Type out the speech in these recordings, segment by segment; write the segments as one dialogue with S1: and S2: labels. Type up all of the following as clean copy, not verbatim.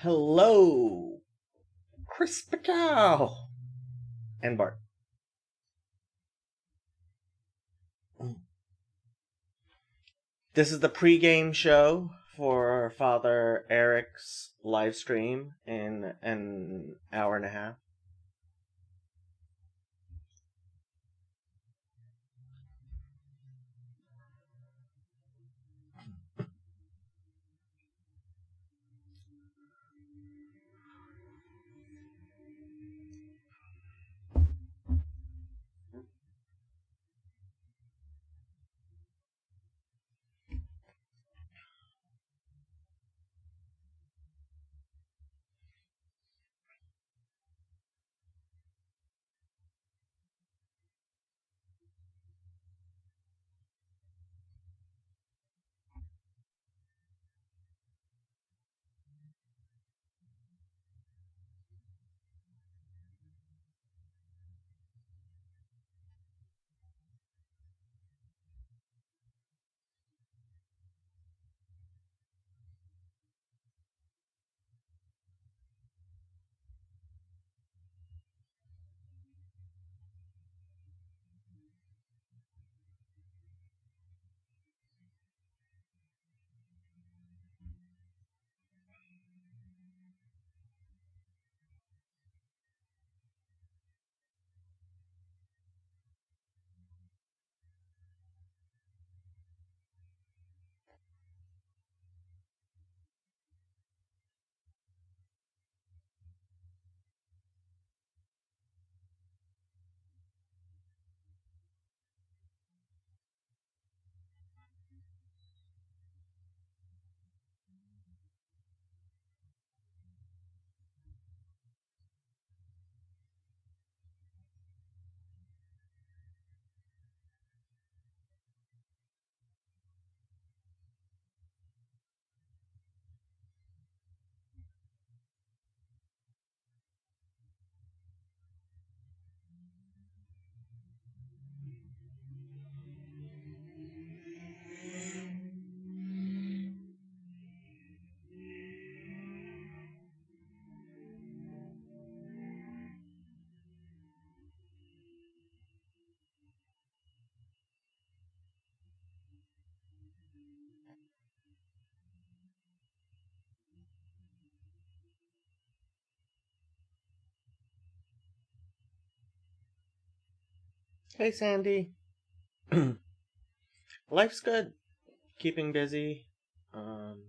S1: Hello, Crispy Cow and Bart. This is the pregame show for Father Eric's live stream in an hour and a half. Hey, Sandy. Life's good. Keeping busy. Um,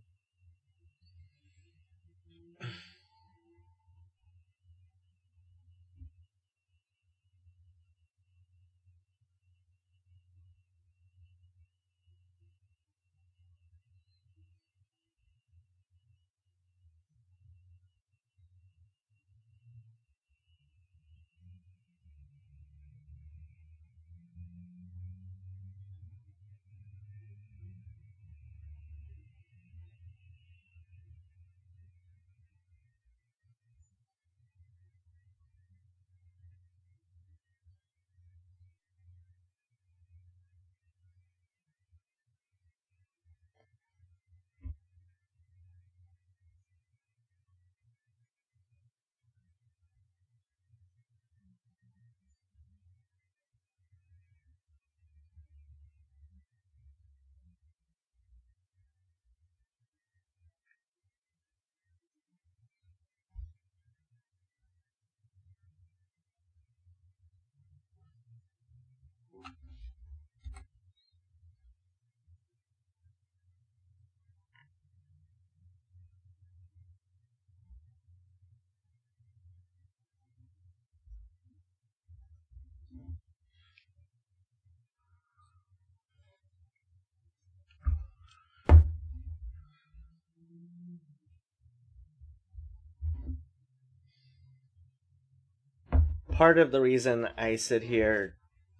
S1: Part of the reason I sit here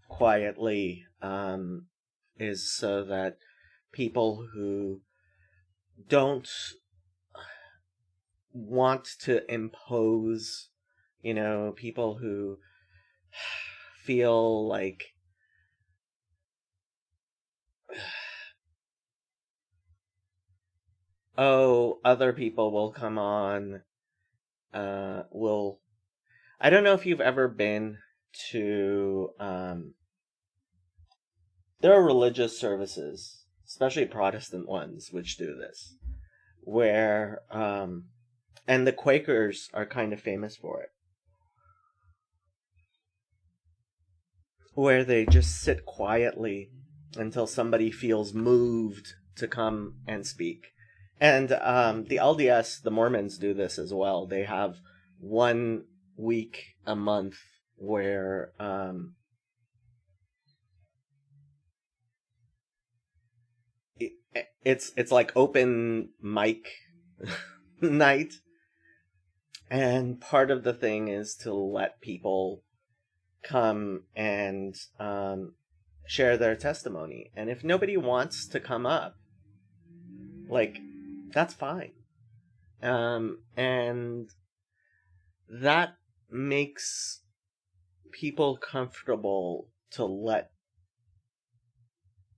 S1: quietly is so that people who don't want to impose, people who feel like oh, other people will come on, will... I don't know if you've ever been to, there are religious services, especially Protestant ones, which do this, where, and the Quakers are kind of famous for it, where they just sit quietly until somebody feels moved to come and speak. And the LDS, the Mormons, do this as well. They have 1 week a month where it's like open mic night, and part of the thing is to let people come and share their testimony. And if nobody wants to come up, like, that's fine. And that makes people comfortable to let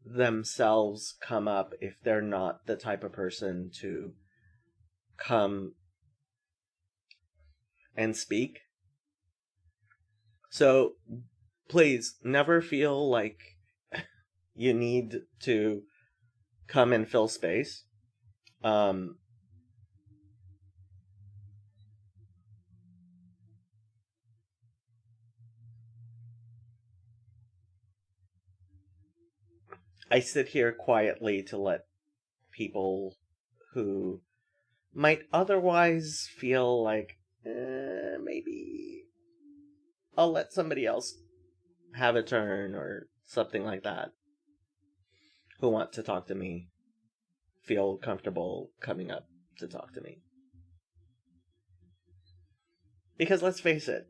S1: themselves come up if they're not the type of person to come and speak. So please never feel like you need to come and fill space. I sit here quietly to let people who might otherwise feel like, maybe I'll let somebody else have a turn or something like that, who want to talk to me, feel comfortable coming up to talk to me. Because let's face it,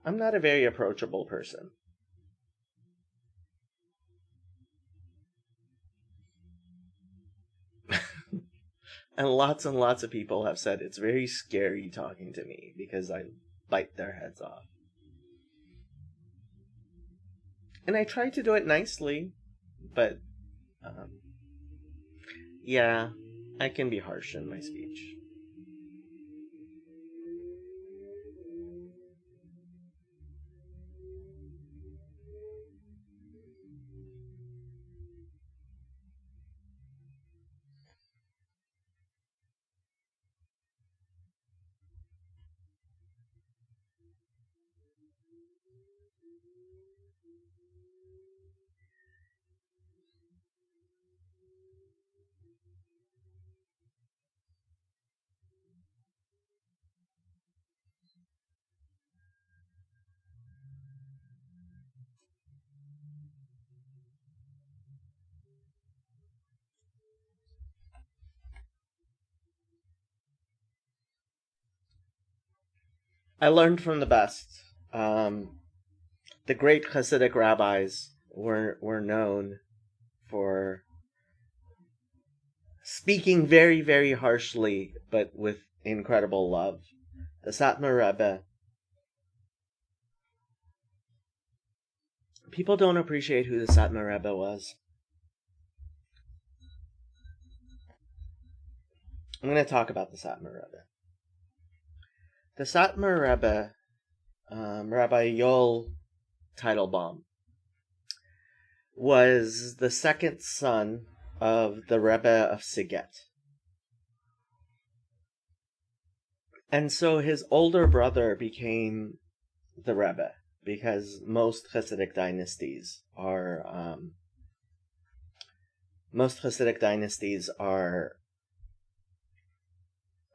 S1: I'm not a very approachable person. And lots of people have said it's very scary talking to me because I bite their heads off. And I try to do it nicely, but yeah, I can be harsh in my speech. I learned from the best. The great Hasidic rabbis were known for speaking very, very harshly, but with incredible love. The Satmar Rebbe. People don't appreciate who the Satmar Rebbe was. I'm going to talk about the Satmar Rebbe. The Satmar Rebbe, Rabbi Yoel Teitelbaum, was the second son of the Rebbe of Siget. And so his older brother became the Rebbe, because most Hasidic dynasties are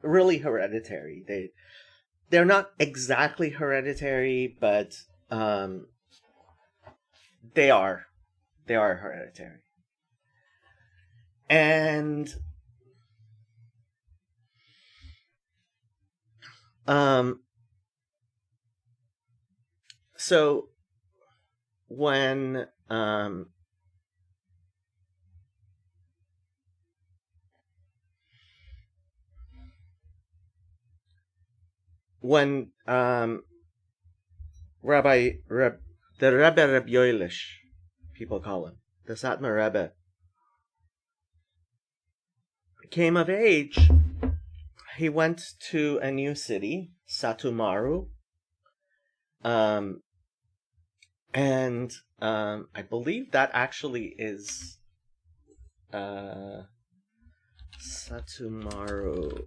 S1: really hereditary. They're not exactly hereditary, but they are hereditary. And so when the Rebbe Reb Yoelish, people call him, the Satmar Rebbe, came of age, he went to a new city, Satumaru, and I believe that actually is Satumaru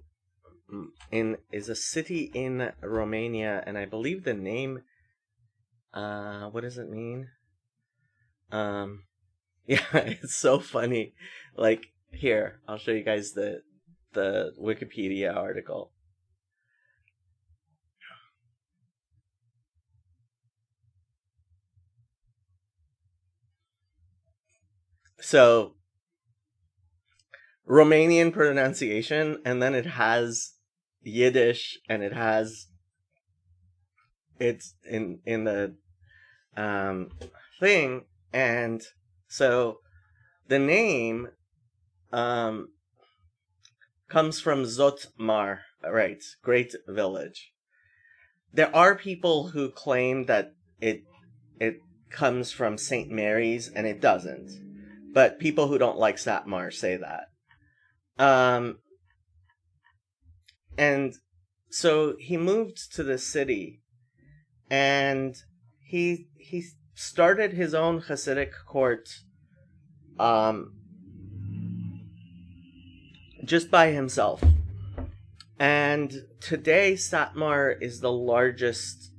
S1: is a city in Romania, and I believe the name. What does it mean? Yeah, it's so funny. Like, here, I'll show you guys the Wikipedia article. So, Romanian pronunciation, and then it has Yiddish, and it has it's in the thing, and so the name comes from Zotmar, right? Great village. There are people who claim that it comes from St. Mary's, and it doesn't. But people who don't like Satmar say that. And so he moved to the city, and he started his own Hasidic court just by himself. And today Satmar is the largest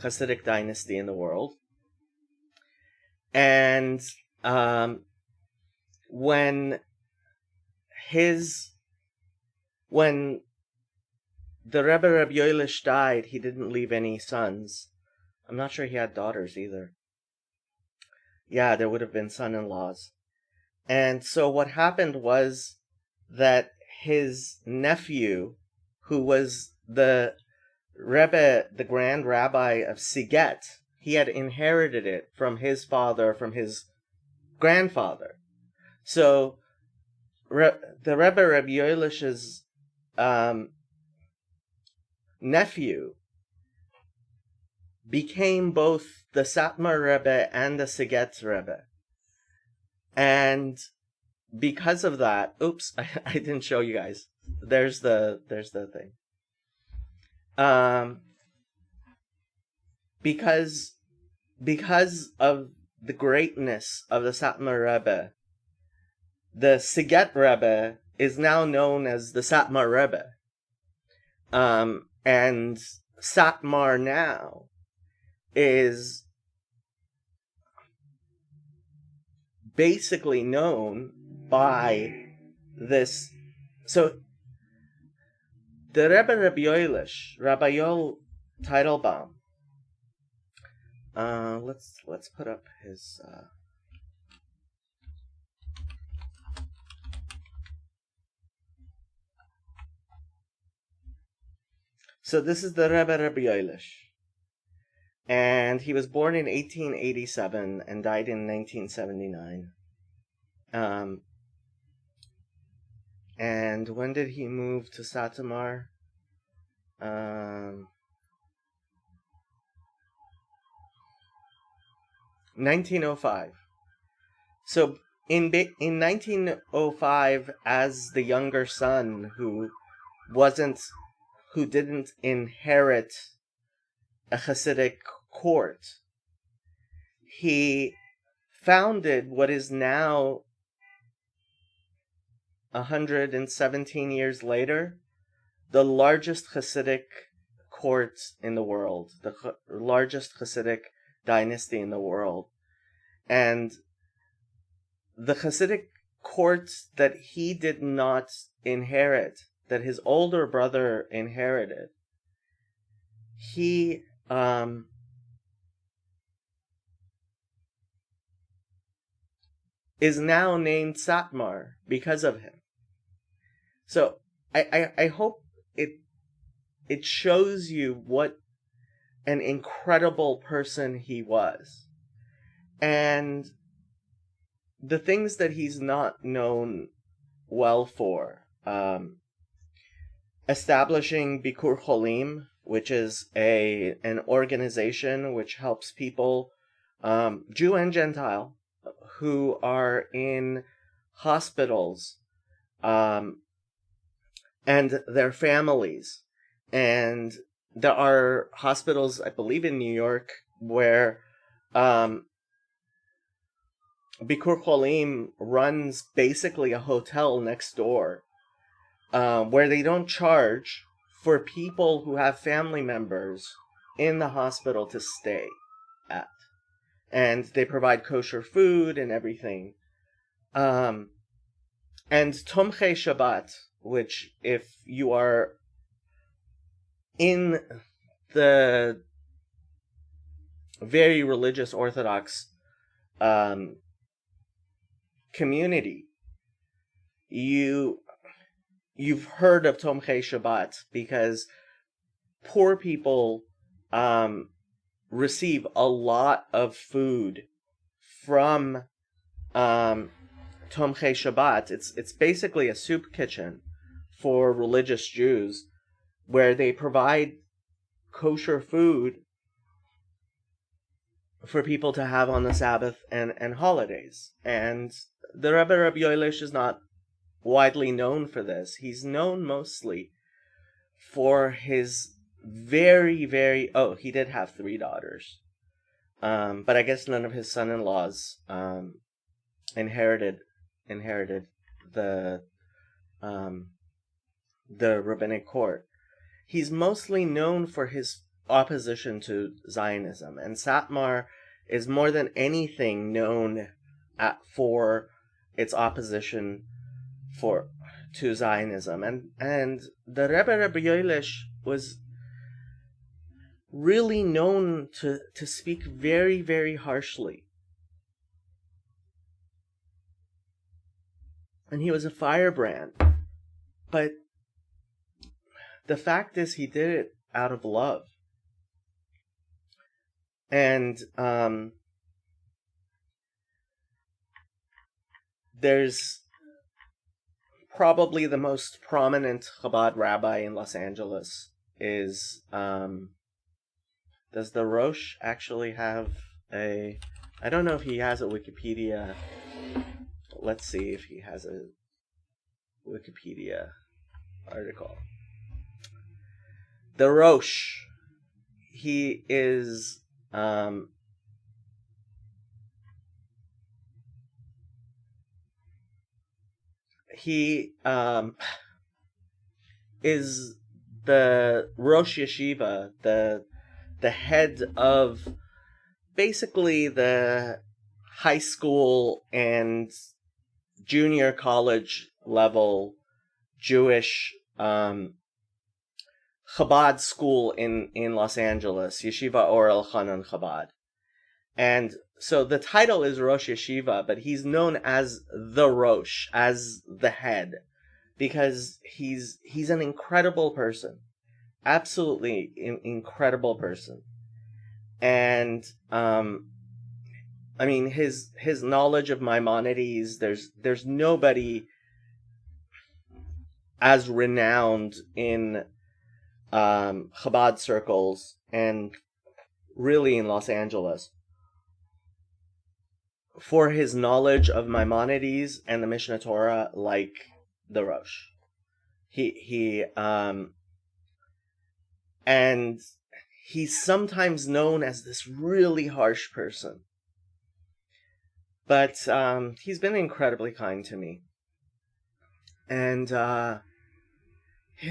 S1: Hasidic dynasty in the world. And when the Rebbe Reb Yoelish died, he didn't leave any sons. I'm not sure he had daughters either. Yeah, there would have been son-in-laws. And so what happened was that his nephew, who was the Rebbe, the Grand Rabbi of Siget, he had inherited it from his father, from his grandfather. So the Rebbe Reb Yoelish's nephew became both the Satmar Rebbe and the Siget Rebbe. And because of that, oops, I didn't show you guys. There's the thing. Because of the greatness of the Satmar Rebbe, the Siget Rebbe is now known as the Satmar Rebbe. And Satmar now is basically known by this. So the Rebbe Rabbi Yoelish, Rabbi Yoel Teitelbaum, let's put up his so this is the Rebbe Rabbi Yoelish, and he was born in 1887 and died in 1979. And when did he move to Satmar? 1905. So in 1905, as the younger son who didn't inherit a Hasidic court, he founded what is now 117 years later, the largest Hasidic court in the world, the largest Hasidic dynasty in the world. And the Hasidic court that he did not inherit, that his older brother inherited, he is now named Satmar because of him. So I hope it shows you what an incredible person he was. And the things that he's not known well for, establishing Bikur Cholim, which is an organization which helps people, Jew and Gentile, who are in hospitals, and their families. And there are hospitals, I believe in New York, where Bikur Cholim runs basically a hotel next door, where they don't charge for people who have family members in the hospital to stay at. And they provide kosher food and everything. And Tomchei Shabbat, which if you are in the very religious Orthodox community, you've heard of Tomchei Shabbat, because poor people receive a lot of food from Tomchei Shabbat. It's basically a soup kitchen for religious Jews, where they provide kosher food for people to have on the Sabbath and holidays. And the Rebbe Rabbi Yoelish is not widely known for this. He's known mostly for his very, very... Oh, he did have 3 daughters. But I guess none of his son-in-laws inherited the rabbinic court. He's mostly known for his opposition to Zionism, and Satmar is more than anything known for its opposition to Zionism. And the Rebbe Yoelish was really known to speak very, very harshly. And he was a firebrand. But the fact is, he did it out of love. And there's probably the most prominent Chabad rabbi in Los Angeles is... does the Rosh actually have a... I don't know if he has a Wikipedia. Let's see if he has a Wikipedia article. The Rosh. He is... he is the Rosh Yeshiva, the head of basically the high school and junior college level Jewish Chabad school in Los Angeles, Yeshiva Or Elchanan Chabad. And so the title is Rosh Yeshiva, but he's known as the Rosh, as the head, because he's an incredible person. Absolutely incredible person. And I mean, his knowledge of Maimonides, there's nobody as renowned in Chabad circles and really in Los Angeles for his knowledge of Maimonides and the Mishnah Torah like the Rosh. And he's sometimes known as this really harsh person. But he's been incredibly kind to me. And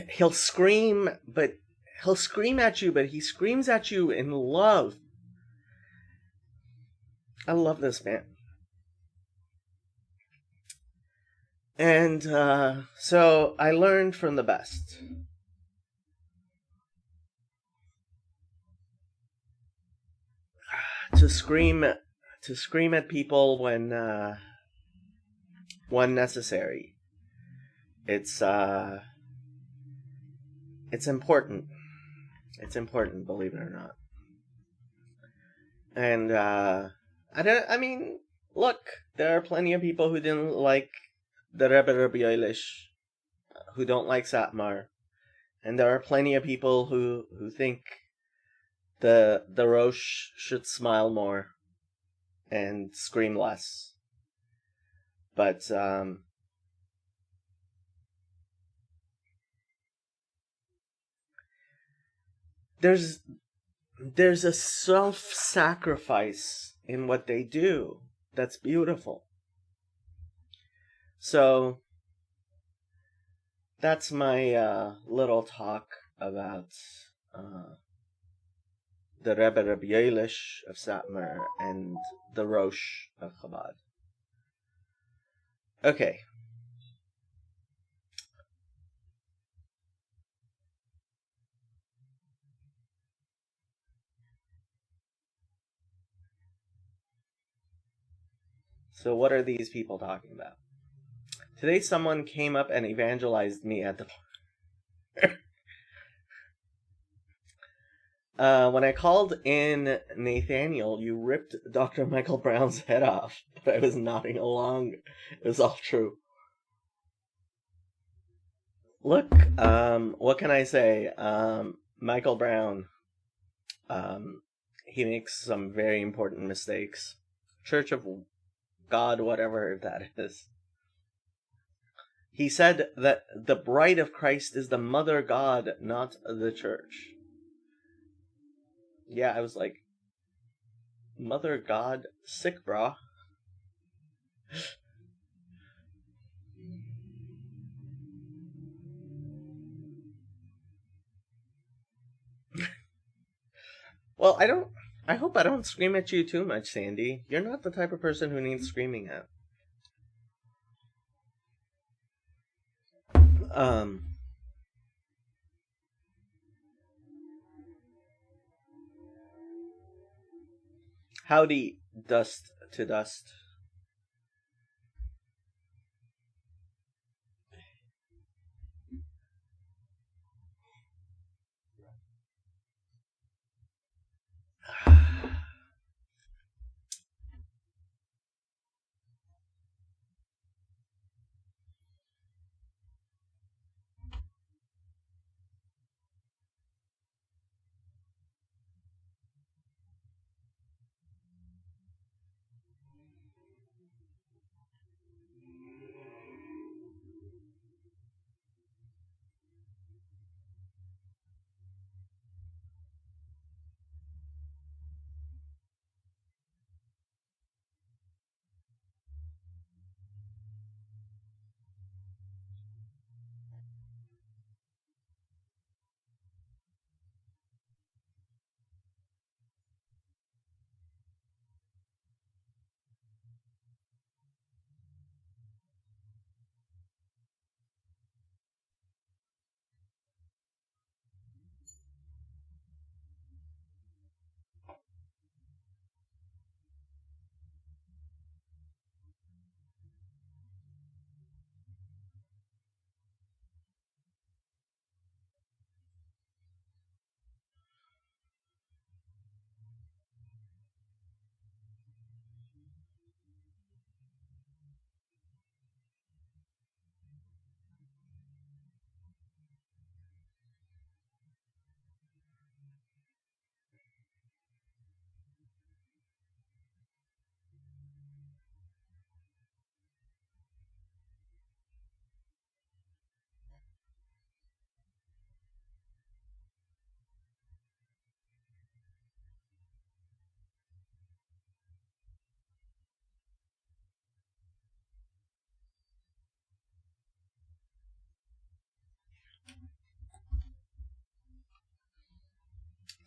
S1: he'll scream at you, but he screams at you in love. I love this man. And so I learned from the best. To scream at people when necessary. It's important. It's important, believe it or not. And I mean, look, there are plenty of people who didn't like the Rebbe Rabbi Yoelish, who don't like Satmar, and there are plenty of people who think the Rosh should smile more and scream less. But there's there's a self-sacrifice in what they do that's beautiful. So that's my little talk about the Rebbe Rabbi Yeilish of Satmar and the Rosh of Chabad. Okay. So what are these people talking about? Today someone came up and evangelized me at the when I called in Nathaniel, you ripped Dr. Michael Brown's head off, but I was nodding along. It was all true. Look, what can I say? Michael Brown, he makes some very important mistakes. Church of God, whatever that is. He said that the bride of Christ is the mother God, not the church. Yeah, I was like, mother God, sick, brah. Well, I hope I don't scream at you too much, Sandy. You're not the type of person who needs screaming at. Howdy, dust to dust.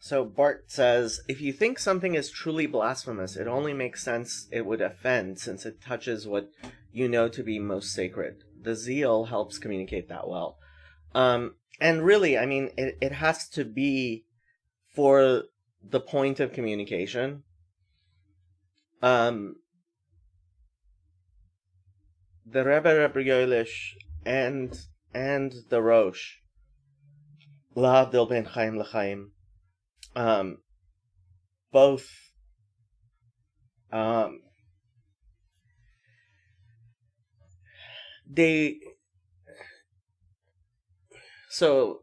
S1: So Bart says, if you think something is truly blasphemous, it only makes sense it would offend, since it touches what you know to be most sacred. The zeal helps communicate that well. And really, I mean, it has to be for the point of communication. The Rebbe Yoelish and the Rosh, L'Havdil ben Chaim l'Chaim, both they so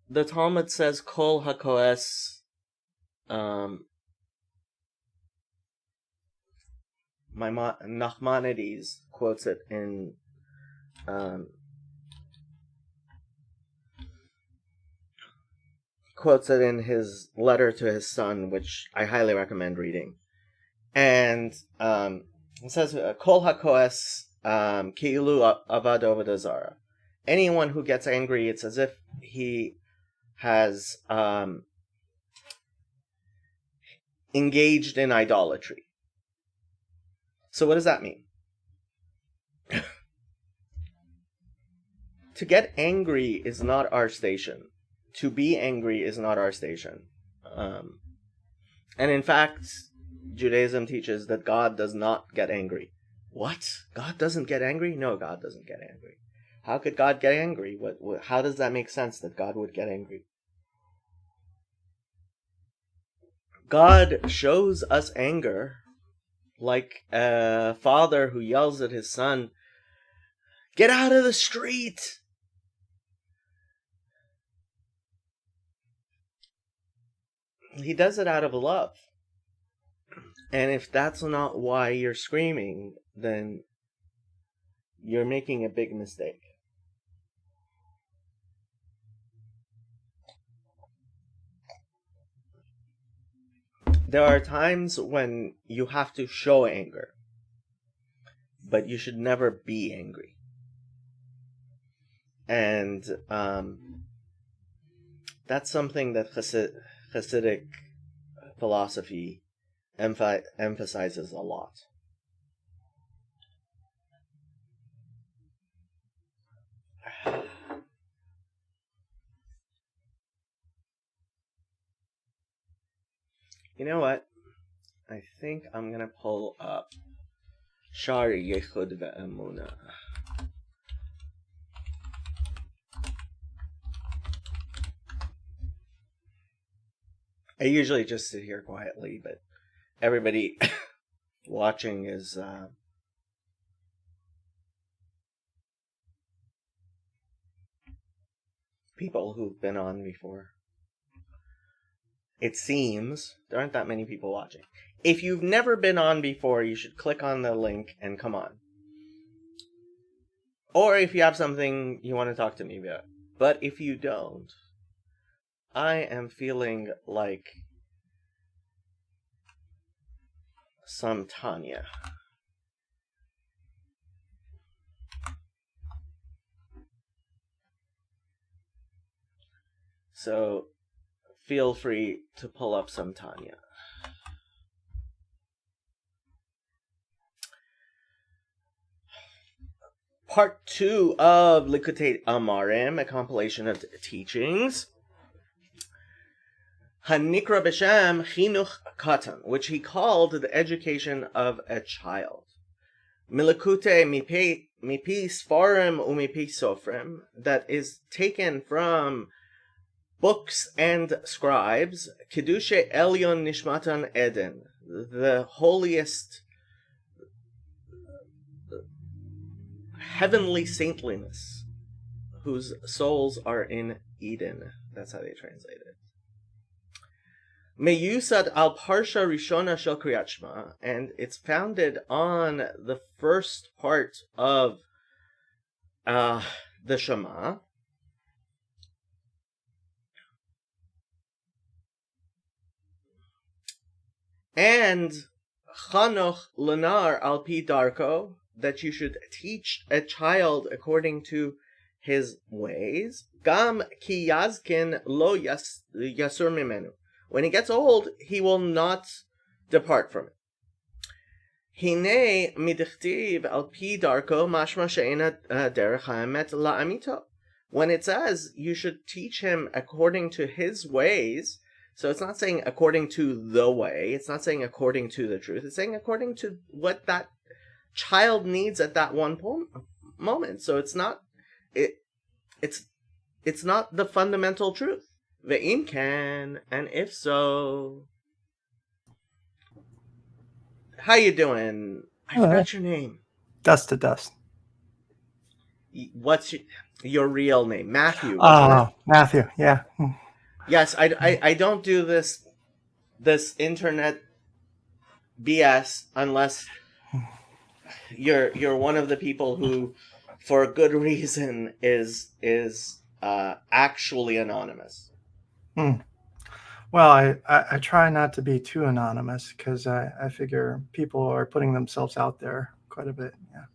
S1: the Talmud says Kol HaKoes Nachmanides quotes it in quotes it in his letter to his son, which I highly recommend reading. And it says, Kol hakoes ki'ilu avad avodah zara. Anyone who gets angry, it's as if he has engaged in idolatry. So what does that mean? To get angry is not our station. To be angry is not our station. And in fact, Judaism teaches that God does not get angry. What? God doesn't get angry? No, God doesn't get angry. How could God get angry? How does that make sense that God would get angry? God shows us anger like a father who yells at his son, "Get out of the street!" He does it out of love. And if that's not why you're screaming, then you're making a big mistake. There are times when you have to show anger, but you should never be angry. And that's something that Hasidic philosophy emphasizes a lot. You know what? I think I'm gonna pull up Shar Yechud Ve'emunah. I usually just sit here quietly, but everybody watching is people who've been on before. It seems there aren't that many people watching. If you've never been on before, you should click on the link and come on. Or if you have something you want to talk to me about. But if you don't, I am feeling like some Tanya. So feel free to pull up some Tanya. Part 2 of Likutei Amarim, a compilation of teachings. Hanikra B'Shem Chinuch Katan, which he called the education of a child. Milikute Mipi Sfarim Umipi Sofrim, that is taken from books and scribes. Kedushe Elyon Nishmatan Eden, the holiest heavenly saintliness, whose souls are in Eden. That's how they translate it. Meyusad al Parsha Rishona Shel Kriyat Shema, and it's founded on the first part of the Shema. And Chanoch Lanar al Pi Darko, that you should teach a child according to his ways. Gam ki yazkin lo yasur mimenu. When he gets old, he will not depart from it. Hine midichtiv al pi darko mashma she'ena derech ha'emet la'amito. When it says you should teach him according to his ways, so it's not saying according to the way, it's not saying according to the truth, it's saying according to what that child needs at that one moment. So it's not it's not the fundamental truth. Ve'im can, and if so, how you doing? I forgot your name.
S2: Dust to Dust.
S1: What's your real name? Matthew.
S2: Matthew. Yeah.
S1: Yes, I don't do this internet BS unless you're one of the people who, for good reason, is actually anonymous.
S2: Hmm. Well, I try not to be too anonymous because I figure people are putting themselves out there quite a bit. Yeah.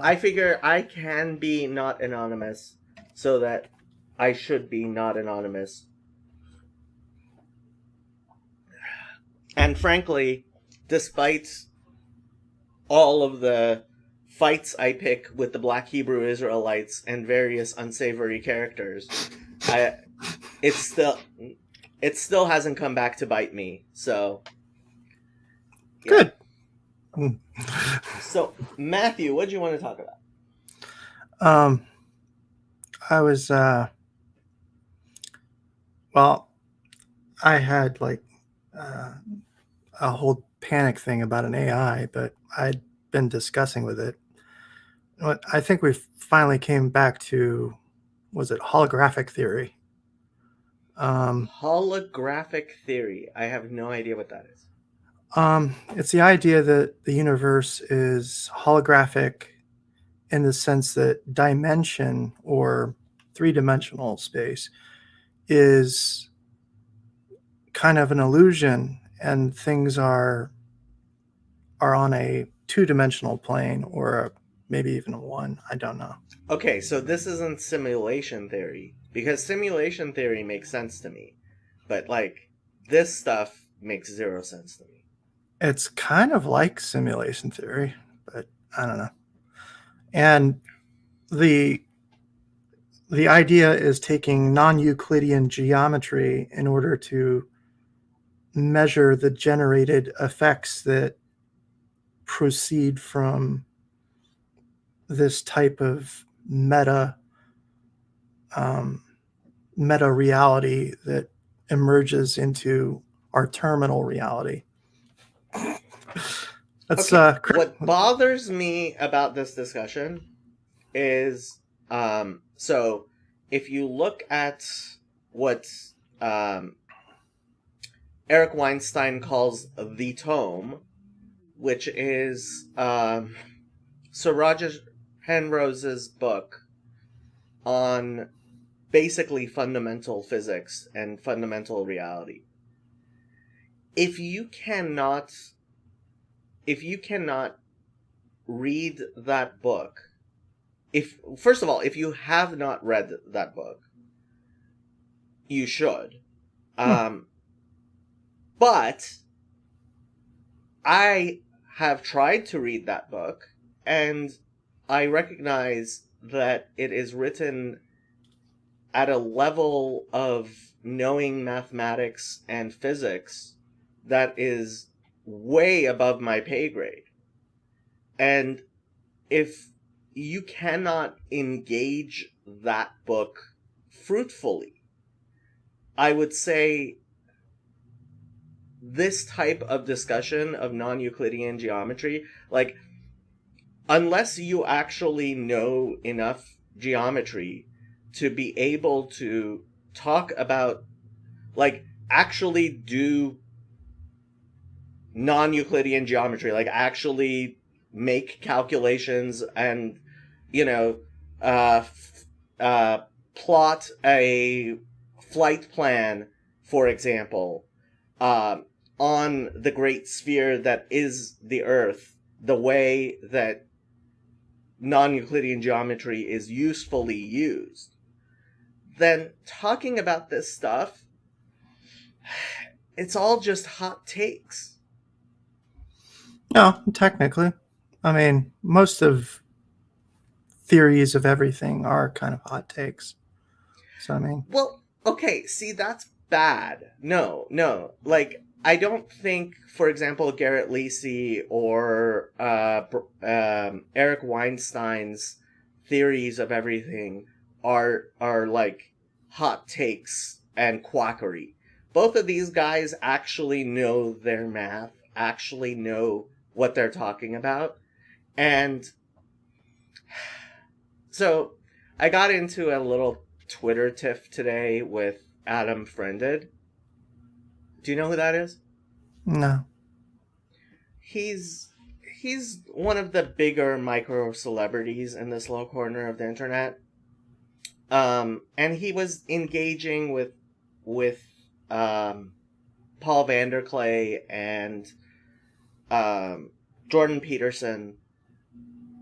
S1: I figure I can be not anonymous so that I should be not anonymous. And frankly, despite all of the fights I pick with the Black Hebrew Israelites and various unsavory characters, I it still hasn't come back to bite me. So yeah.
S2: Good. Hmm.
S1: So Matthew, what do you want to talk about?
S2: Um, I was well, I had like uh, a whole panic thing about an AI, but I'd been discussing with it. What I think we finally came back to was it holographic theory. Um,
S1: Holographic theory. I have no idea what that is.
S2: it's the idea that the universe is holographic in the sense that dimension or three-dimensional space is kind of an illusion, and things are on a two-dimensional plane or maybe even one. I don't know.
S1: Okay, so this isn't simulation theory because simulation theory makes sense to me, but like this stuff makes zero sense to me.
S2: It's kind of like simulation theory, but I don't know. And the the idea is taking non-Euclidean geometry in order to measure the generated effects that proceed from this type of um, meta reality that emerges into our terminal reality. That's
S1: Okay, what bothers me about this discussion is so if you look at what um, Eric Weinstein calls the tome, which is Sir Roger Penrose's book on basically fundamental physics and fundamental reality. If you cannot read that book, if first of all, if you have not read that book, you should. But I have tried to read that book, and I recognize that it is written at a level of knowing mathematics and physics that is way above my pay grade. And if you cannot engage that book fruitfully, I would say this type of discussion of non-Euclidean geometry, like, unless you actually know enough geometry to be able to talk about, like, actually do non-Euclidean geometry, like actually make calculations and, you know, plot a flight plan, for example, on the great sphere that is the Earth, the way that non-Euclidean geometry is usefully used, then talking about this stuff, it's all just hot takes.
S2: No, technically. I mean, most of theories of everything are kind of hot takes. So, I mean,
S1: Well, okay, see, that's bad. No. Like, I don't think, for example, Garrett Lacey or Eric Weinstein's theories of everything are like hot takes and quackery. Both of these guys actually know their math, actually know what they're talking about, and so I got into a little Twitter tiff today with Adam Friended. Do you know who that is?
S2: no.
S1: He's one of the bigger micro celebrities in this little corner of the internet. And he was engaging with Paul Vanderklay and Jordan Peterson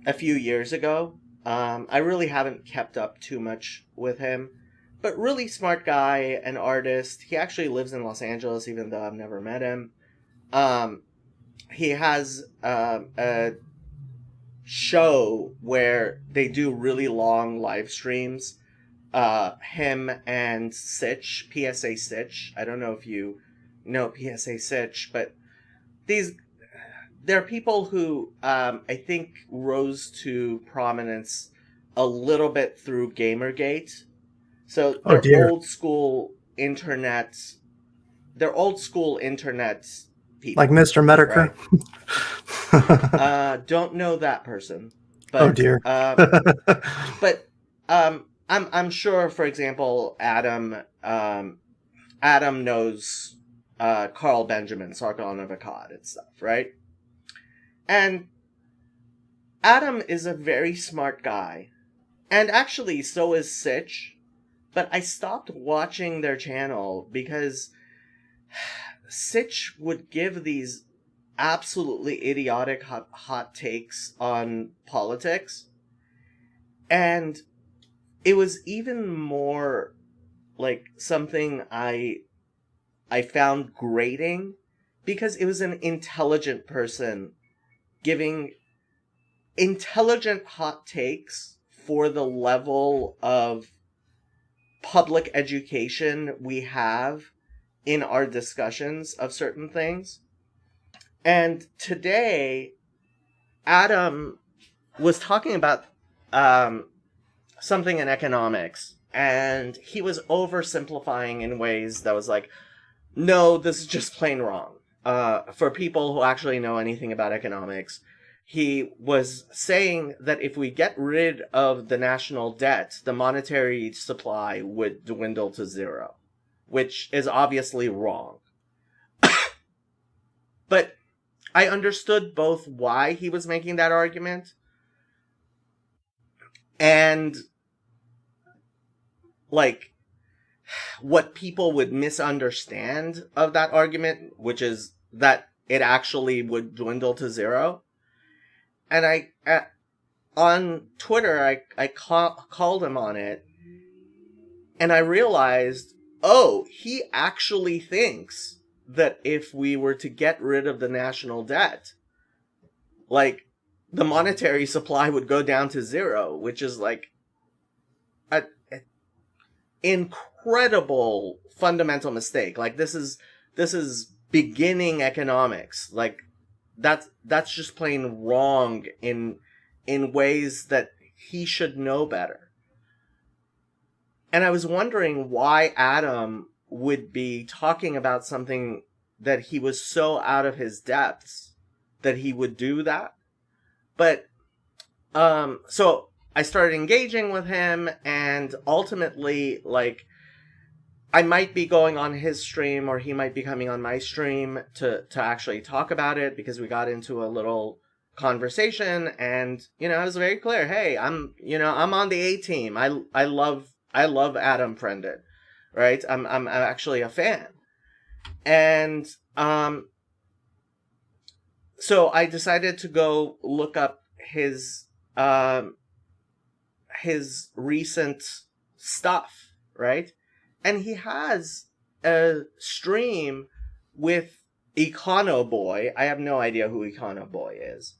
S1: a few years ago. I really haven't kept up too much with him, but really smart guy, an artist. He actually lives in Los Angeles, even though I've never met him. He has a show where they do really long live streams. Him and Sitch, PSA Sitch. I don't know if you know PSA Sitch, but there are people who I think rose to prominence a little bit through Gamergate. So they're old school internet. They're old school internet people.
S2: Like Mr. Metokur?
S1: Right? Don't know that person. But,
S2: oh dear.
S1: But I'm sure, for example, Adam knows Carl Benjamin, Sargon of Akkad and stuff, right? And Adam is a very smart guy. And actually, so is Sitch. But I stopped watching their channel because Sitch would give these absolutely idiotic hot takes on politics. And it was even more like something I found grating because it was an intelligent person giving intelligent hot takes for the level of public education we have in our discussions of certain things. And today, Adam was talking about something in economics, and he was oversimplifying in ways that was like, no, this is just plain wrong. For people who actually know anything about economics, he was saying that if we get rid of the national debt, the monetary supply would dwindle to zero, which is obviously wrong. But I understood both why he was making that argument and like what people would misunderstand of that argument, which is that it actually would dwindle to zero. And on Twitter, I called him on it, and I realized, oh, he actually thinks that if we were to get rid of the national debt, like, the monetary supply would go down to zero, which is like an incredible fundamental mistake. Like, this is beginning economics. Like, that's just plain wrong in ways that he should know better. And I was wondering why Adam would be talking about something that he was so out of his depths that he would do that. But so I started engaging with him, and ultimately, like, I might be going on his stream, or he might be coming on my stream to actually talk about it, because we got into a little conversation, and, you know, I was very clear. Hey, I'm on the A team. I love Adam Prendit, right? I'm actually a fan. And so I decided to go look up his recent stuff, right? And he has a stream with Econoboy. I have no idea who Econoboy is.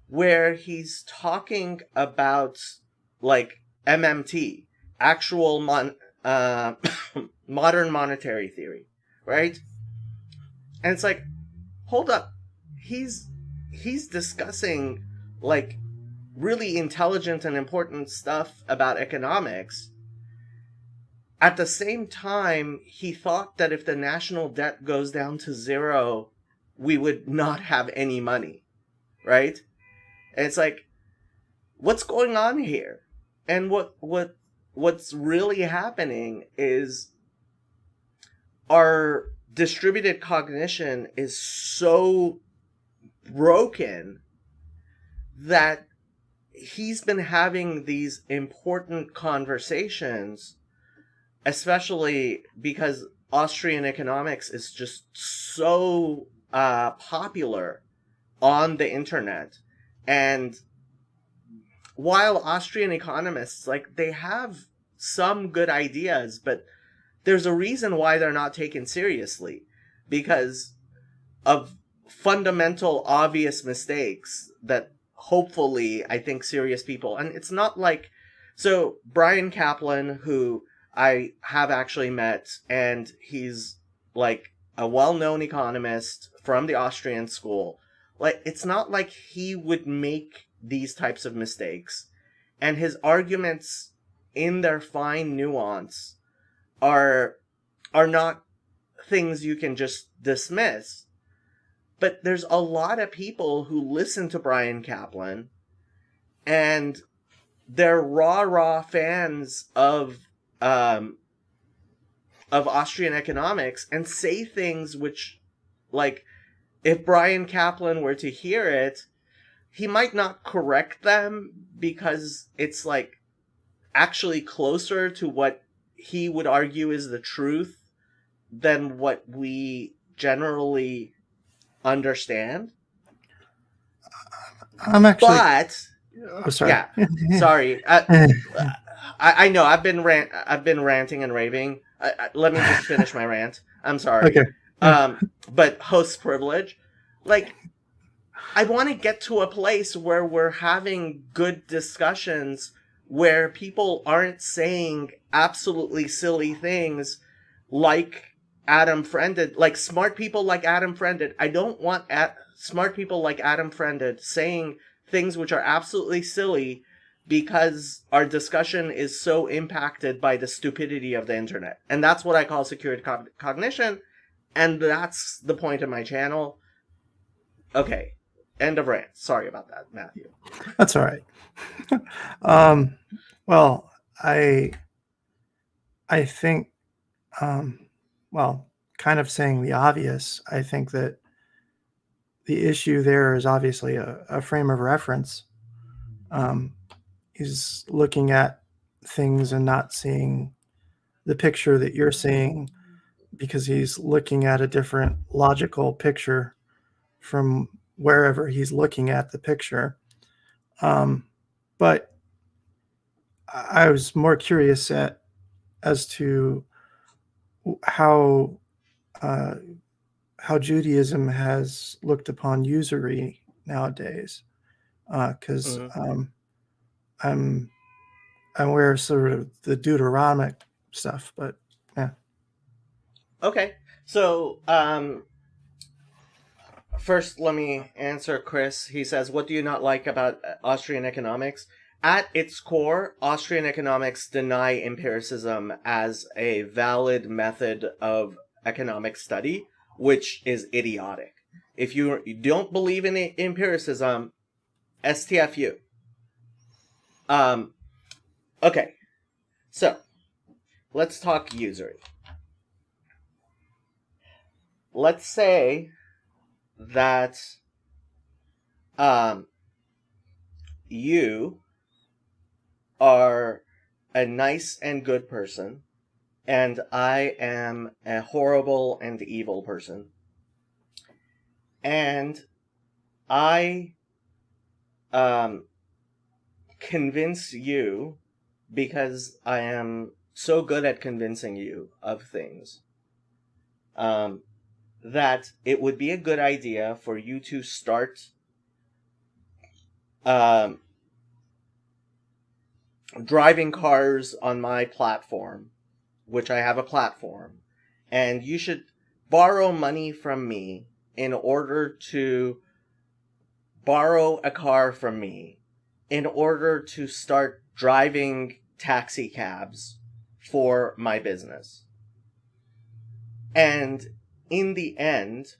S1: Where he's talking about, like, MMT, actual modern monetary theory, right? And it's like, hold up. He's discussing, like, really intelligent and important stuff about economics. At the same time, he thought that if the national debt goes down to zero, we would not have any money, right? And it's like, what's going on here? And what's really happening is our distributed cognition is so broken that he's been having these important conversations, especially because Austrian economics is just so popular on the internet. And while Austrian economists, like, they have some good ideas, but there's a reason why they're not taken seriously, because of fundamental obvious mistakes that hopefully I think serious people, and it's not like, so Brian Kaplan, who I have actually met, and he's like a well-known economist from the Austrian school, like, it's not like he would make these types of mistakes, and his arguments in their fine nuance are not things you can just dismiss. But there's a lot of people who listen to Brian Kaplan, and they're raw fans of Austrian economics, and say things which, like, if Brian Kaplan were to hear it, he might not correct them because it's like actually closer to what he would argue is the truth than what we generally understand.
S2: I'm actually.
S1: But
S2: Oh, sorry.
S1: yeah, sorry. I know I've been ranting and raving. Let me just finish my rant. I'm sorry.
S2: Okay.
S1: But host privilege, like, I want to get to a place where we're having good discussions where people aren't saying absolutely silly things like Adam Friended, like smart people like Adam Friended. I don't want smart people like Adam Friended saying things which are absolutely silly because our discussion is so impacted by the stupidity of the internet. And that's what I call secured cognition. And that's the point of my channel. Okay. End of rant. Sorry about that, Matthew.
S2: That's all right. Well, I think, well, kind of saying the obvious, I think that the issue there is obviously a frame of reference. He's looking at things and not seeing the picture that you're seeing because he's looking at a different logical picture from wherever he's looking at the picture. But I was more curious as to how Judaism has looked upon usury nowadays, because I'm aware of sort of the Deuteronomic stuff, but yeah.
S1: Okay, so first let me answer Chris. He says, what do you not like about Austrian economics? At its core, Austrian economics deny empiricism as a valid method of economic study, which is idiotic. If you don't believe in empiricism, STFU. Okay, so let's talk usury. Let's say that you are a nice and good person, and I am a horrible and evil person. And I convince you, because I am so good at convincing you of things, that it would be a good idea for you to start driving cars on my platform, which I have a platform, and you should borrow money from me in order to borrow a car from me in order to start driving taxi cabs for my business. And in the end,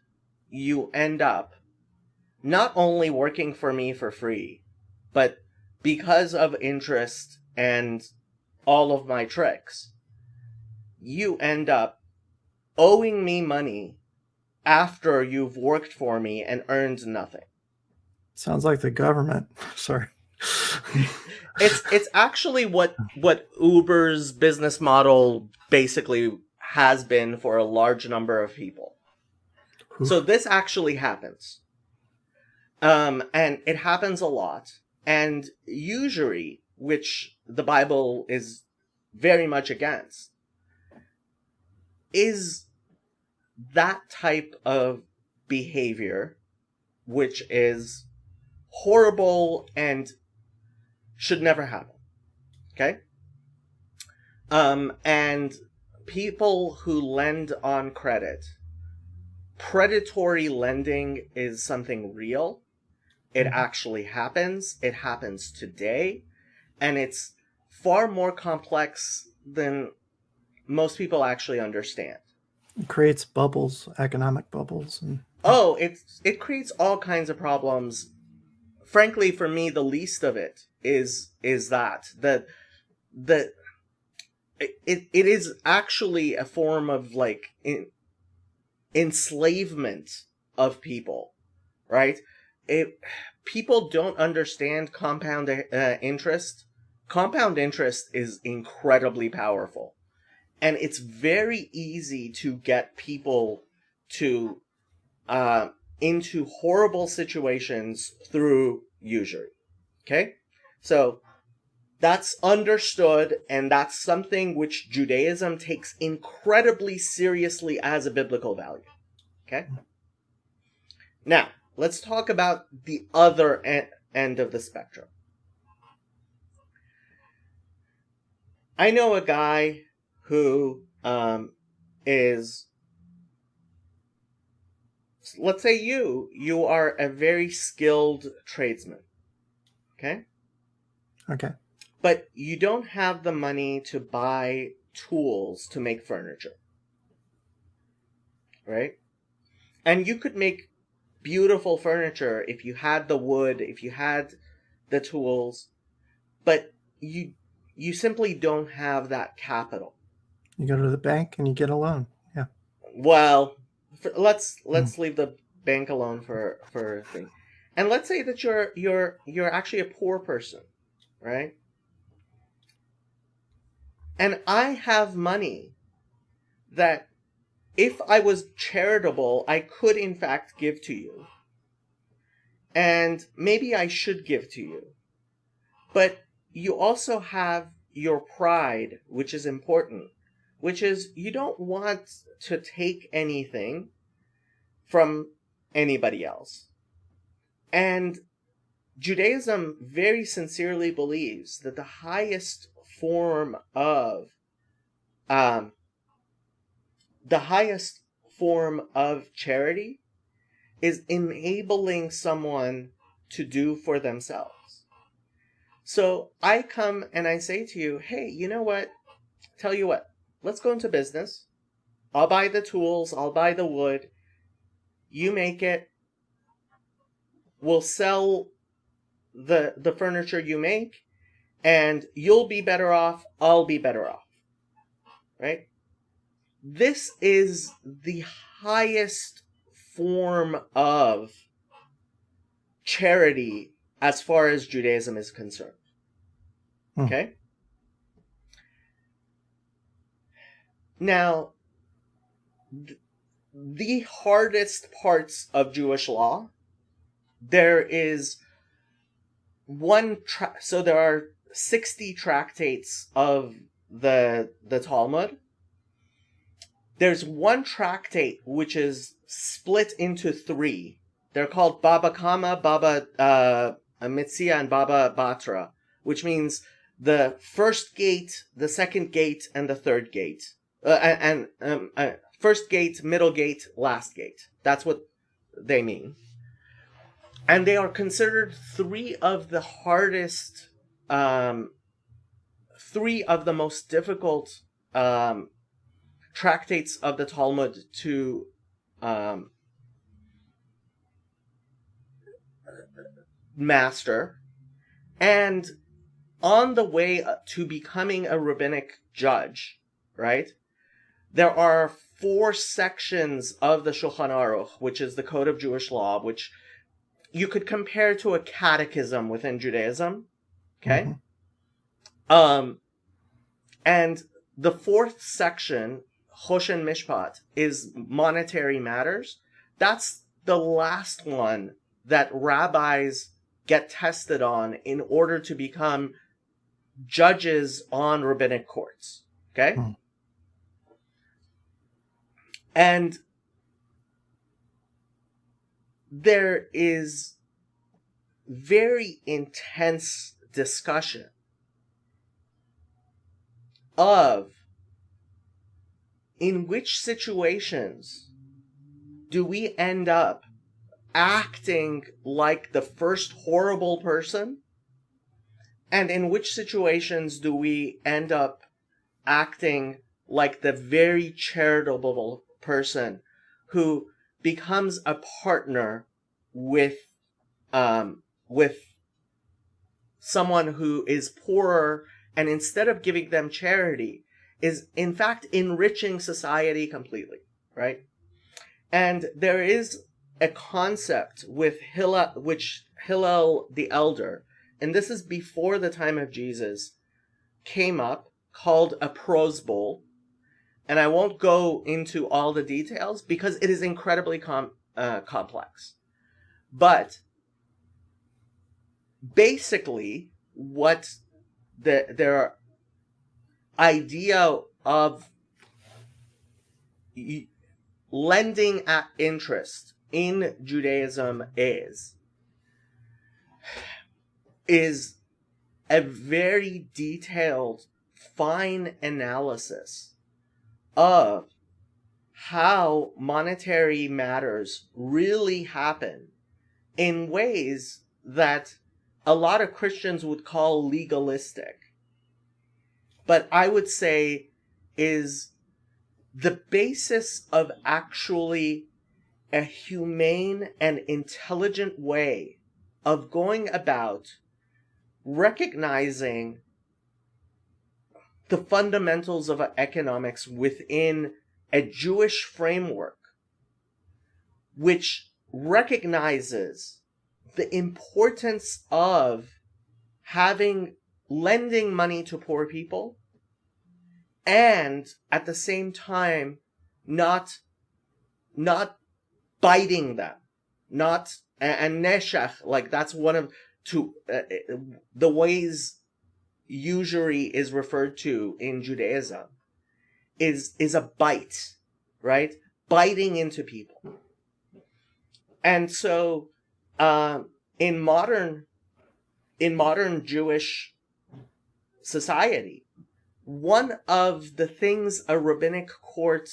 S1: you end up not only working for me for free, but because of interest and all of my tricks, you end up owing me money after you've worked for me and earned nothing.
S2: Sounds like the government. Sorry.
S1: It's actually what Uber's business model basically has been for a large number of people. So this actually happens. And it happens a lot. And usury, which the Bible is very much against, is that type of behavior, which is horrible and should never happen. Okay? And people who lend on credit, predatory lending is something real. It actually happens. It happens today. And it's far more complex than most people actually understand.
S2: It creates bubbles, economic bubbles. And
S1: Oh, it creates all kinds of problems. Frankly, for me, the least of it is that it is actually a form of like enslavement of people, right? People don't understand compound interest. Compound interest is incredibly powerful, and it's very easy to get people to into horrible situations through usury. Okay, so that's understood, and that's something which Judaism takes incredibly seriously as a biblical value. Okay? Now, let's talk about the other end of the spectrum. I know a guy who is, let's say you are a very skilled tradesman. Okay?
S2: okay.
S1: But you don't have the money to buy tools to make furniture. Right? And you could make beautiful furniture if you had the wood, if you had the tools, but you simply don't have that capital.
S2: You go to the bank and you get a loan. Yeah.
S1: Well, let's leave the bank alone for a thing. And let's say that you're actually a poor person, right? And I have money that if I was charitable, I could in fact give to you. And maybe I should give to you. But you also have your pride, which is important, which is you don't want to take anything from anybody else. And Judaism very sincerely believes that the highest form of charity is enabling someone to do for themselves. So I come and I say to you, hey, you know what? Tell you what, let's go into business. I'll buy the tools, I'll buy the wood. You make it. We'll sell the furniture you make, and you'll be better off, I'll be better off. Right? This is the highest form of charity as far as Judaism is concerned. Okay? Now, the hardest parts of Jewish law, there is so there are 60 tractates of the Talmud. There's one tractate which is split into 3. They're called Baba Kama, Baba Metzia, and Baba Batra, which means the first gate, the second gate, and the third gate. First gate, middle gate, last gate. That's what they mean. And they are considered 3 of the hardest, 3 of the most difficult tractates of the Talmud to master. And on the way to becoming a rabbinic judge, right, there are 4 sections of the Shulchan Aruch, which is the Code of Jewish Law, which you could compare to a catechism within Judaism. Okay? And the fourth section, Choshen Mishpat, is monetary matters. That's the last one that rabbis get tested on in order to become judges on rabbinic courts. Okay? And there is very intense discussion of in which situations do we end up acting like the first horrible person, and in which situations do we end up acting like the very charitable person who becomes a partner with someone who is poorer, and instead of giving them charity, is in fact enriching society completely, right? And there is a concept with Hillel, which Hillel the Elder, and this is before the time of Jesus, came up, called a prose bowl. And I won't go into all the details because it is incredibly complex. But basically, what their idea of lending at interest in Judaism is a very detailed, fine analysis of how monetary matters really happen in ways that a lot of Christians would call legalistic, but I would say is the basis of actually a humane and intelligent way of going about recognizing the fundamentals of economics within a Jewish framework, which recognizes the importance of lending money to poor people, and at the same time not biting them, and neshech, like that's one of the ways usury is referred to in Judaism, is a bite, right? Biting into people. And so in modern Jewish society, one of the things a rabbinic court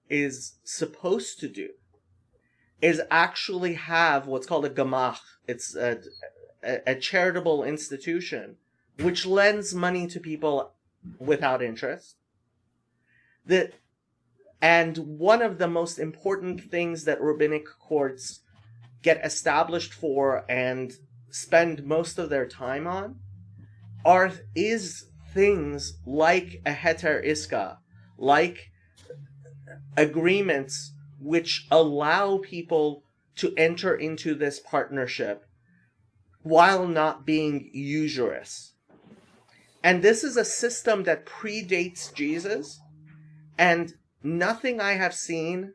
S1: is supposed to do is actually have what's called a gemach. It's a charitable institution which lends money to people without interest. And one of the most important things that rabbinic courts get established for and spend most of their time on is things like a heter iska, like agreements which allow people to enter into this partnership while not being usurious. And this is a system that predates Jesus, and nothing I have seen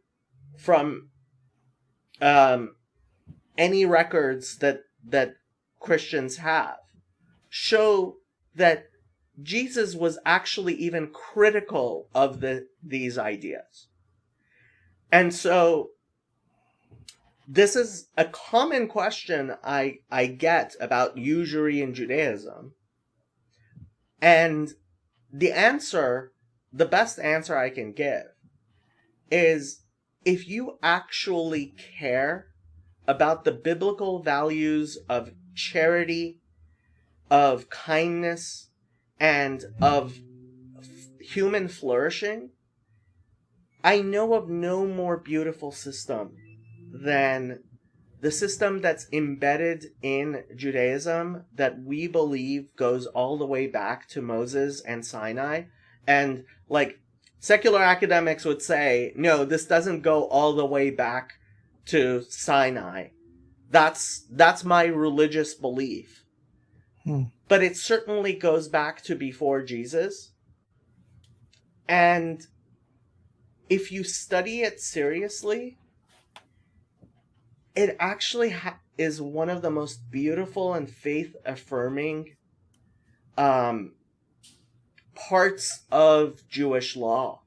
S1: from any records that Christians have show that Jesus was actually even critical of these ideas. And so this is a common question I get about usury in Judaism. And the best answer I can give is, if you actually care about the biblical values of charity, of kindness, and of human flourishing, I know of no more beautiful system than the system that's embedded in Judaism that we believe goes all the way back to Moses and Sinai. And like secular academics would say, no, this doesn't go all the way back to Sinai. That's my religious belief. but it certainly goes back to before Jesus. And if you study it seriously, it actually is one of the most beautiful and faith-affirming parts of Jewish law,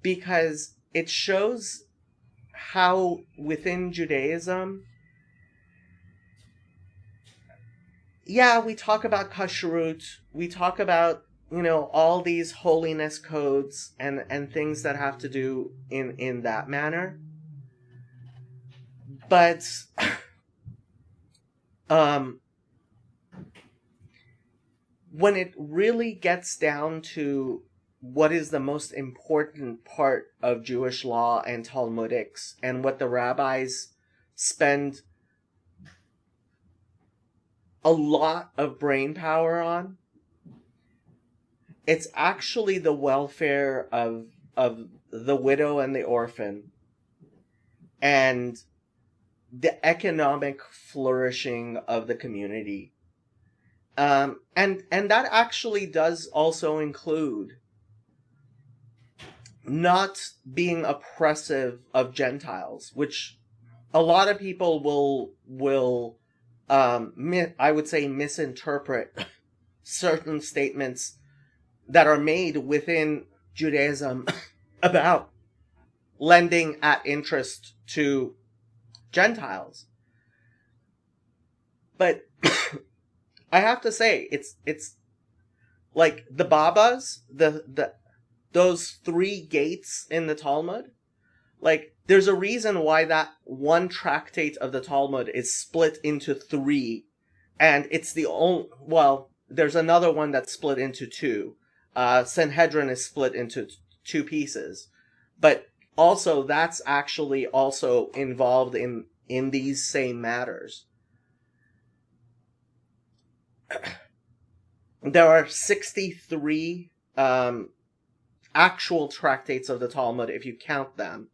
S1: because it shows how within Judaism, yeah, we talk about kashrut, we talk about, all these holiness codes and things that have to do in that manner. But when it really gets down to what is the most important part of Jewish law and Talmudics, and what the rabbis spend a lot of brain power on, it's actually the welfare of the widow and the orphan, and the economic flourishing of the community. And that actually does also include not being oppressive of Gentiles, which a lot of people will I would say misinterpret certain statements that are made within Judaism about lending at interest to Gentiles. But I have to say, it's like the Babas, those 3 gates in the Talmud. Like, there's a reason why that one tractate of the Talmud is split into 3, and it's the only, well, there's another one that's split into 2. Sanhedrin is split into 2 pieces, but also that's actually also involved in these same matters. There are 63 actual tractates of the Talmud, if you count them.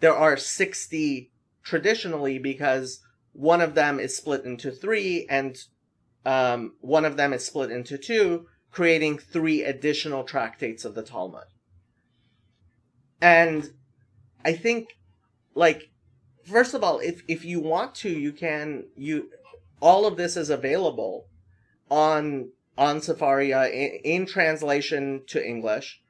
S1: There are 60 traditionally, because one of them is split into 3, and one of them is split into 2, creating 3 additional tractates of the Talmud. And I think, like, first of all, if you want to, all of this is available on Sefaria in translation to English.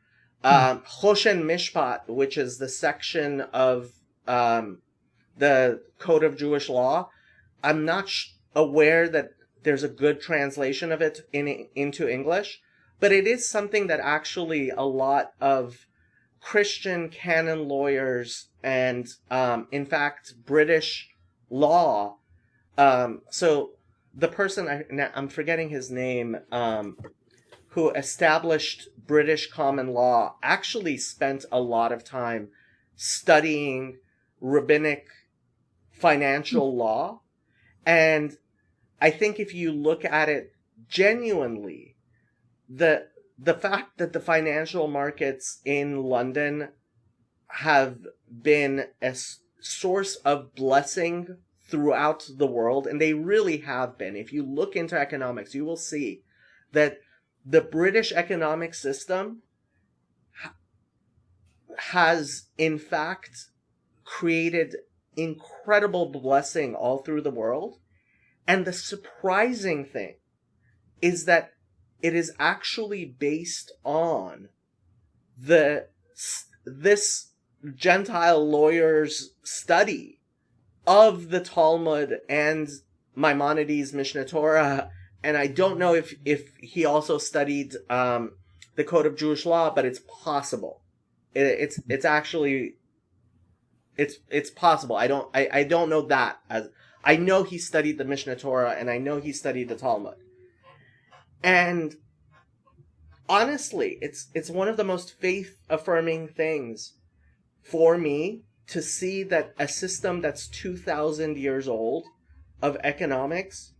S1: Choshen Mishpat, which is the section of the Code of Jewish Law, I'm not aware that there's a good translation of it into English, but it is something that actually a lot of Christian canon lawyers and, in fact, British law, so the person, I'm forgetting his name, who established British common law, actually spent a lot of time studying rabbinic financial law. And I think if you look at it genuinely, the fact that the financial markets in London have been a source of blessing throughout the world, and they really have been. If you look into economics, you will see that the British economic system has, in fact, created incredible blessing all through the world. And the surprising thing is that it is actually based on this Gentile lawyer's study of the Talmud and Maimonides' Mishnah Torah. And I don't know if he also studied the Code of Jewish Law, but it's possible. It's actually it's possible. I don't know that. I know he studied the Mishnah Torah, and I know he studied the Talmud. And honestly, it's one of the most faith-affirming things for me to see that a system that's 2,000 years old of economics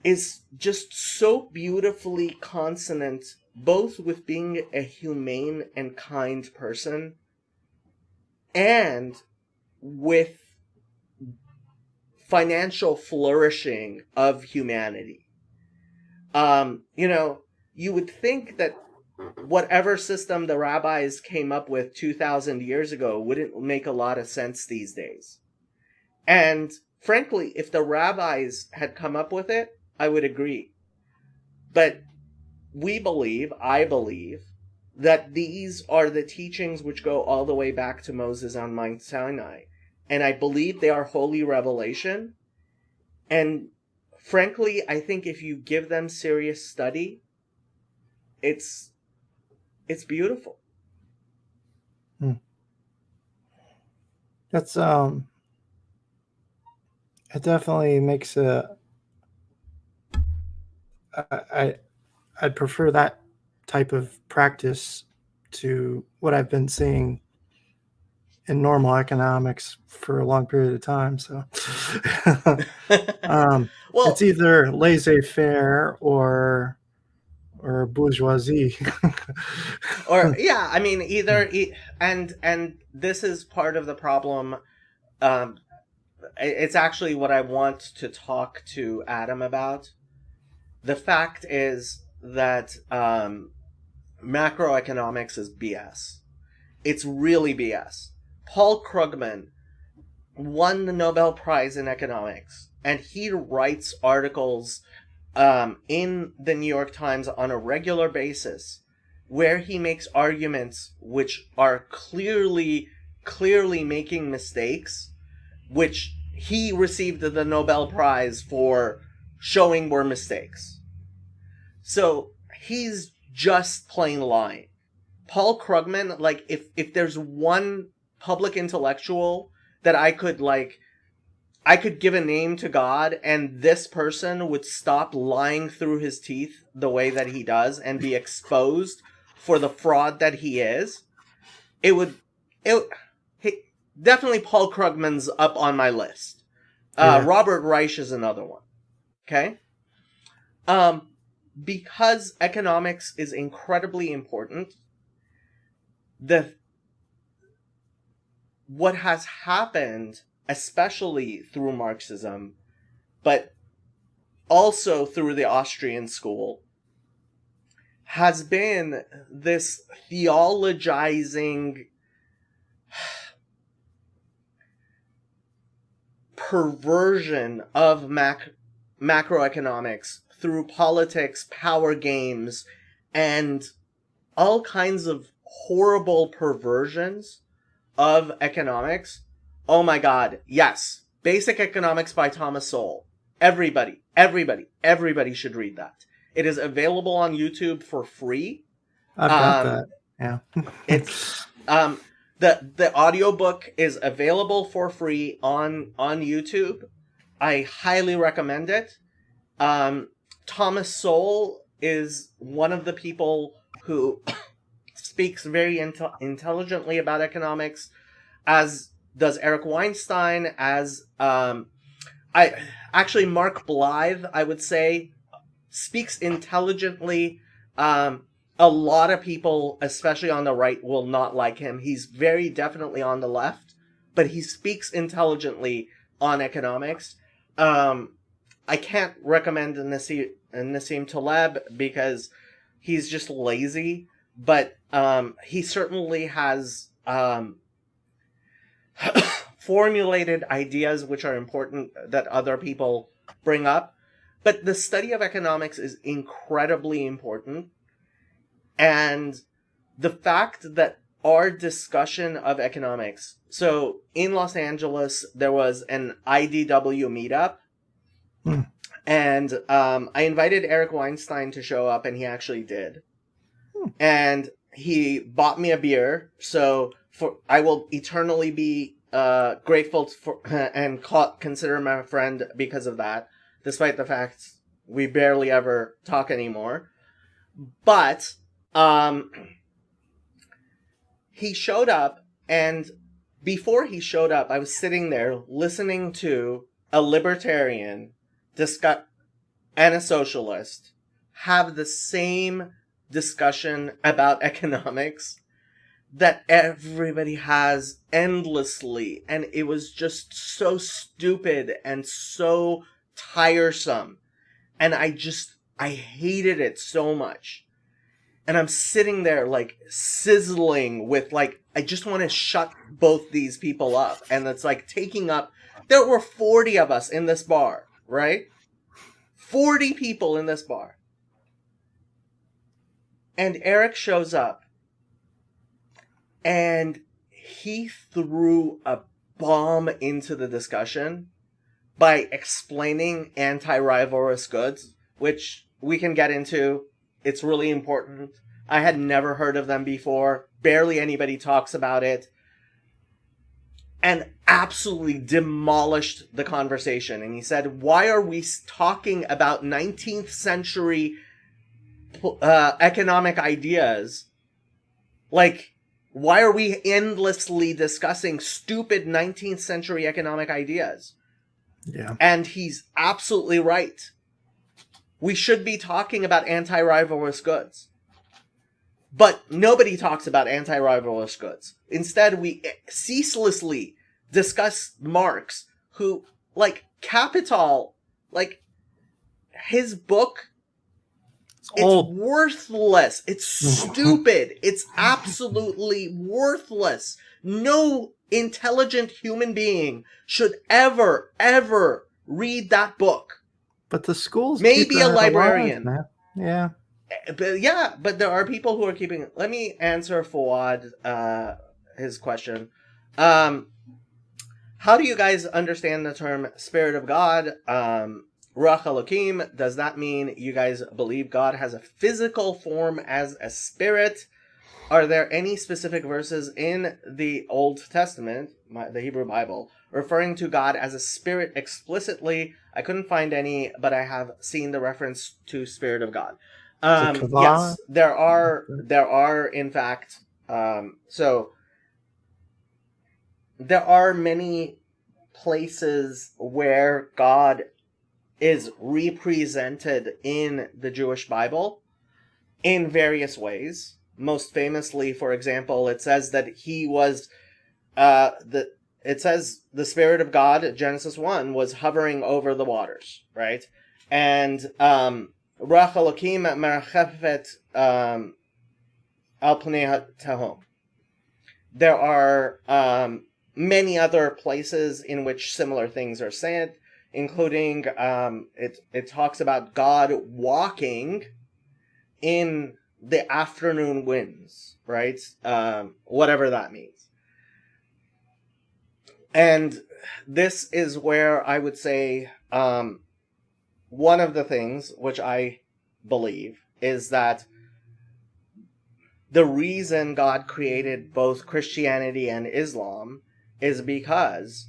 S1: is just so beautifully consonant, both with being a humane and kind person and with financial flourishing of humanity. You would think that whatever system the rabbis came up with 2,000 years ago wouldn't make a lot of sense these days. And frankly, if the rabbis had come up with it, I would agree. But I believe, that these are the teachings which go all the way back to Moses on Mount Sinai. And I believe they are holy revelation. And frankly, I think if you give them serious study, it's beautiful.
S2: That's it definitely makes I'd prefer that type of practice to what I've been seeing in normal economics for a long period of time. So
S1: Well,
S2: it's either laissez-faire or bourgeoisie.
S1: or yeah, I mean, and this is part of the problem. It's actually what I want to talk to Adam about. The fact is that macroeconomics is BS. It's really BS. Paul Krugman won the Nobel Prize in economics, and he writes articles in the New York Times on a regular basis where he makes arguments which are clearly making mistakes, which he received the Nobel Prize for showing were mistakes. So he's just plain lying. Paul Krugman, like, if there's one public intellectual that I could give a name to God and this person would stop lying through his teeth the way that he does and be exposed for the fraud that he is, definitely Paul Krugman's up on my list. Robert Reich is another one. Okay? Because economics is incredibly important, what has happened, especially through Marxism, but also through the Austrian school, has been this theologizing perversion of macroeconomics through politics, power games, and all kinds of horrible perversions of economics. Oh my God, yes. Basic Economics by Thomas Sowell. Everybody should read that. It is available on YouTube for free.
S2: I've got that. Yeah.
S1: It's the audiobook is available for free on YouTube. I highly recommend it. Thomas Sowell is one of the people who speaks very intelligently about economics, as does Eric Weinstein, as Mark Blythe, I would say, speaks intelligently. A lot of people, especially on the right, will not like him. He's very definitely on the left, but he speaks intelligently on economics. I can't recommend Nassim Taleb because he's just lazy, but he certainly has formulated ideas which are important that other people bring up. But the study of economics is incredibly important. And the fact that our discussion of economics, so in Los Angeles, there was an IDW meetup. And I invited Eric Weinstein to show up, and he actually did. And he bought me a beer, so I will eternally be grateful for and consider him a friend because of that, despite the fact we barely ever talk anymore. But he showed up, and before he showed up, I was sitting there listening to a libertarian and a socialist have the same discussion about economics that everybody has endlessly, and it was just so stupid and so tiresome, and I hated it so much. And I'm sitting there like sizzling with like, I just want to shut both these people up. And it's like taking up, there were 40 of us in this bar, right? 40 people in this bar. And Eric shows up and he threw a bomb into the discussion by explaining anti-rivalrous goods, which we can get into. It's really important. I had never heard of them before. Barely anybody talks about it. And absolutely demolished the conversation. And he said, why are we talking about 19th century economic ideas? Like, why are we endlessly discussing stupid 19th century economic ideas?
S2: Yeah.
S1: And he's absolutely right. We should be talking about anti-rivalrous goods. But nobody talks about anti-rivalrous goods. Instead, we ceaselessly discuss Marx, who, like, Capital, like, his book, it's worthless. It's stupid. It's absolutely worthless. No intelligent human being should ever read that book.
S2: But the schools
S1: maybe a librarian.
S2: Alive, yeah.
S1: But there are people who are keeping it. Let me answer Fawad his question. How do you guys understand the term Spirit of God? Ruach Elohim, does that mean you guys believe God has a physical form as a spirit? Are there any specific verses in the Old Testament, the Hebrew Bible, referring to God as a spirit explicitly? I couldn't find any, but I have seen the reference to Spirit of God. Yes, there are in fact, so there are many places where God is represented in the Jewish Bible in various ways. Most famously, for example, it says that he was, it says the Spirit of God, Genesis 1, was hovering over the waters, right? And, Ruach Elohim merachefet al pnei tehom. There are many other places in which similar things are said, including it talks about God walking in the afternoon winds, right? Whatever that means. And this is where I would say one of the things which I believe is that the reason God created both Christianity and Islam is because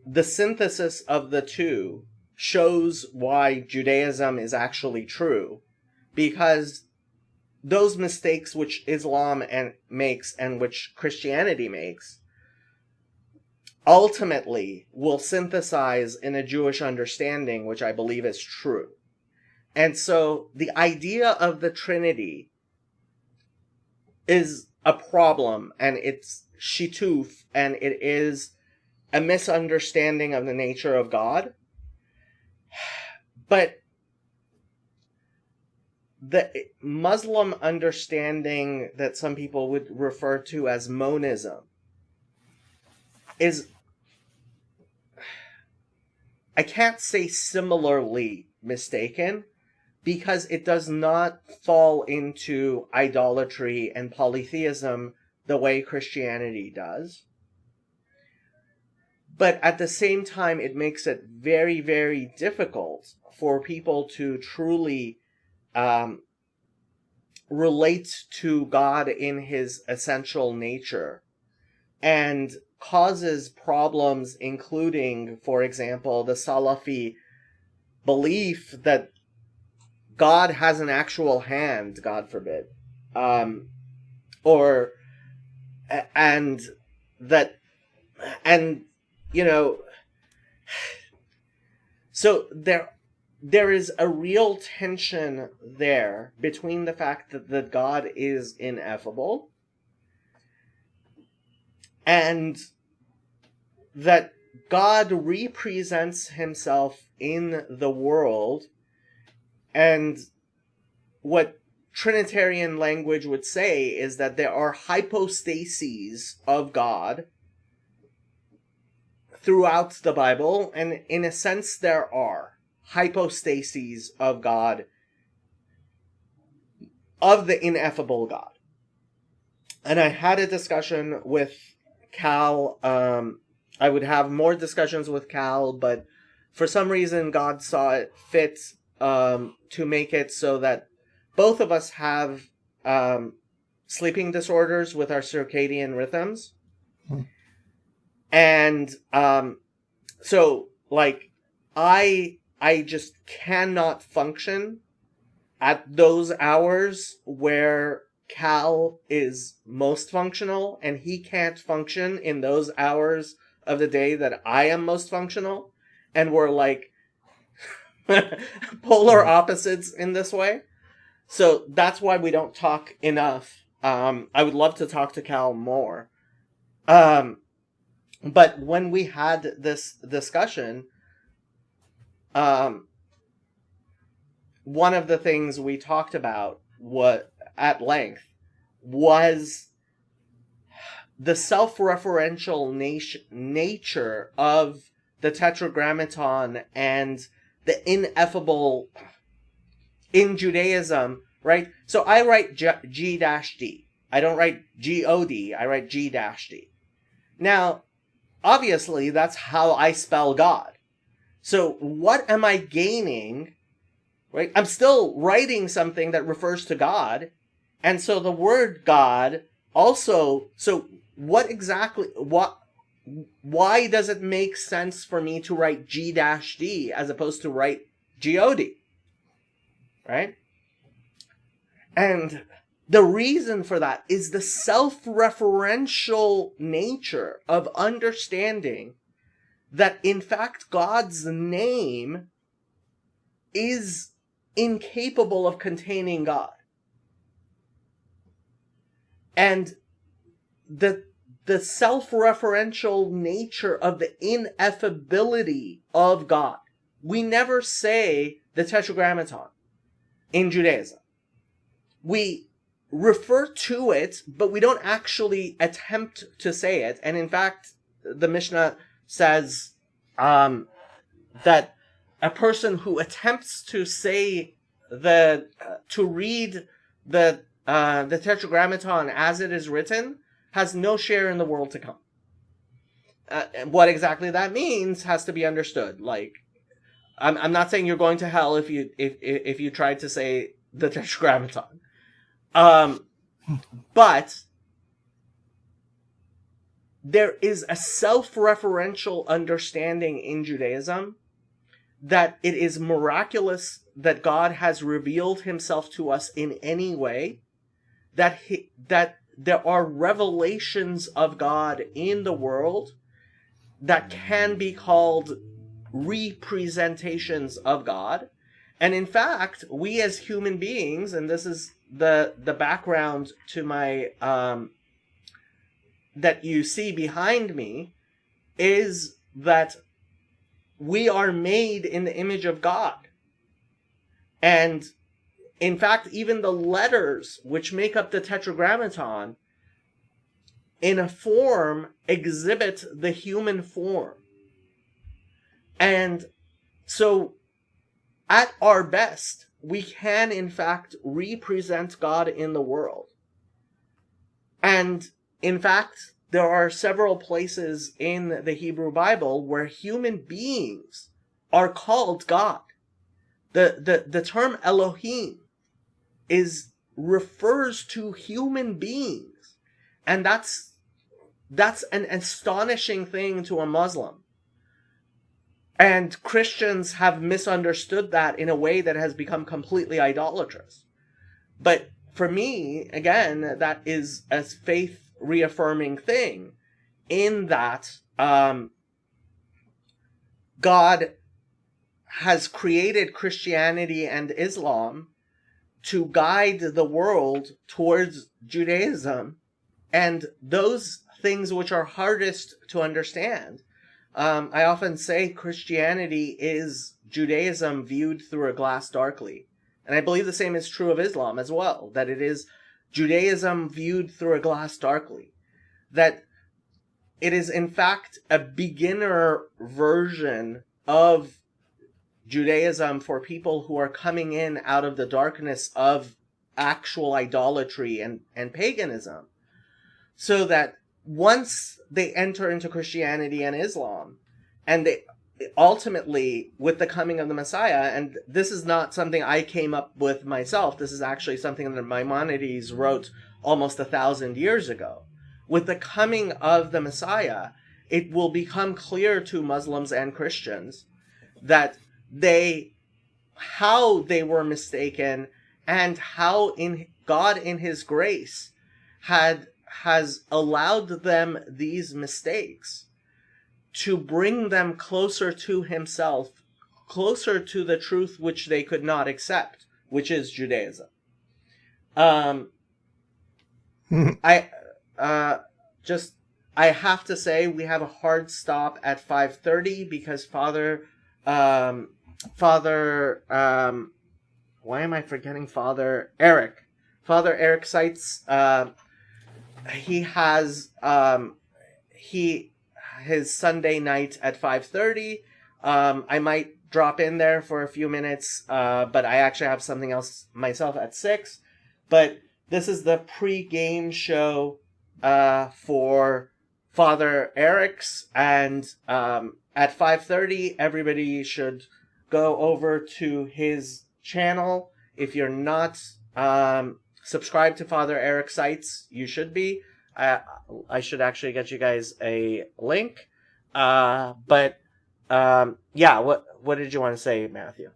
S1: the synthesis of the two shows why Judaism is actually true, because those mistakes which Islam makes and which Christianity makes ultimately will synthesize in a Jewish understanding, which I believe is true. And so the idea of the Trinity is a problem, and it's shituf, and it is a misunderstanding of the nature of God. But the Muslim understanding that some people would refer to as monism is, I can't say similarly mistaken, because it does not fall into idolatry and polytheism the way Christianity does. But at the same time, it makes it very, very difficult for people to truly relate to God in his essential nature, and causes problems, including, for example, the Salafi belief that God has an actual hand, God forbid, and you know, so there is a real tension there between the fact that God is ineffable and that God represents himself in the world, and what Trinitarian language would say is that there are hypostases of God throughout the Bible, and in a sense there are hypostases of God, of the ineffable God. And I had a discussion with Cal. I would have more discussions with Cal, but for some reason God saw it fit to make it so that both of us have sleeping disorders with our circadian rhythms. And so, like, I just cannot function at those hours where Cal is most functional, and he can't function in those hours of the day that I am most functional. And we're like polar opposites in this way. So that's why we don't talk enough. I would love to talk to Cal more. But when we had this discussion, one of the things we talked about at length was the self-referential nature of the Tetragrammaton and the ineffable in Judaism, right? So I write G-D. I don't write G-O-D. I write G-D. Now, obviously, that's how I spell God. So what am I gaining, right? I'm still writing something that refers to God. And so the word God also, so what exactly, why does it make sense for me to write G-D as opposed to write G-O-D? Right? And the reason for that is the self-referential nature of understanding that, in fact, God's name is incapable of containing God. And the self-referential nature of the ineffability of God. We never say the Tetragrammaton in Judaism. We refer to it, but we don't actually attempt to say it. And in fact, the Mishnah says that a person who attempts to say to read the Tetragrammaton as it is written has no share in the world to come. What exactly that means has to be understood. Like, I'm not saying you're going to hell if you try to say the Tetragrammaton. But there is a self-referential understanding in Judaism that it is miraculous that God has revealed himself to us in any way, that there are revelations of God in the world that can be called representations of God. And in fact, we as human beings, and this is the background to my that you see behind me, is that we are made in the image of God. And in fact, even the letters which make up the Tetragrammaton in a form exhibit the human form. And so at our best, we can in fact represent God in the world. And in fact, there are several places in the Hebrew Bible where human beings are called God. The term Elohim refers to human beings. And that's an astonishing thing to a Muslim. And Christians have misunderstood that in a way that has become completely idolatrous. But for me, again, that is a faith-reaffirming thing, in that God has created Christianity and Islam to guide the world towards Judaism, and those things which are hardest to understand. I often say Christianity is Judaism viewed through a glass darkly. And I believe the same is true of Islam as well, that it is Judaism viewed through a glass darkly. That it is, in fact, a beginner version of Judaism for people who are coming in out of the darkness of actual idolatry and paganism. So that once they enter into Christianity and Islam, and they ultimately, with the coming of the Messiah, and this is not something I came up with myself, this is actually something that Maimonides wrote almost 1,000 years ago. With the coming of the Messiah, it will become clear to Muslims and Christians that how they were mistaken, and how God in his grace has allowed them these mistakes to bring them closer to himself, closer to the truth which they could not accept, which is Judaism. I have to say we have a hard stop at 5:30 because Father, why am I forgetting Father Eric? Father Eric Seitz, he has his Sunday night at 5:30. I might drop in there for a few minutes, but I actually have something else myself at 6. But this is the pre-game show for Father Eric's, and at 5:30, everybody should go over to his channel. If you're not subscribed to Father Eric Seitz, you should be. I should actually get you guys a link. Yeah, what did you want to say, Matthew?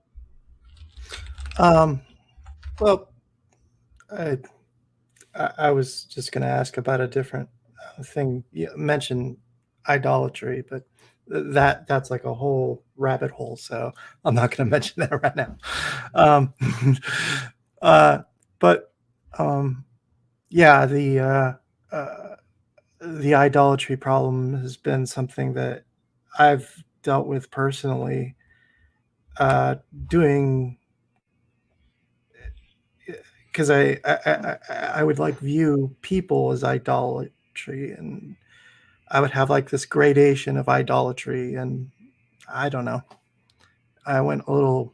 S2: Well, I was just going to ask about a different thing. You mentioned idolatry, but that's like a whole rabbit hole, so I'm not going to mention that right now. Yeah, the idolatry problem has been something that I've dealt with personally, doing, because I would like view people as idolatry, and I would have like this gradation of idolatry, and I don't know. I went a little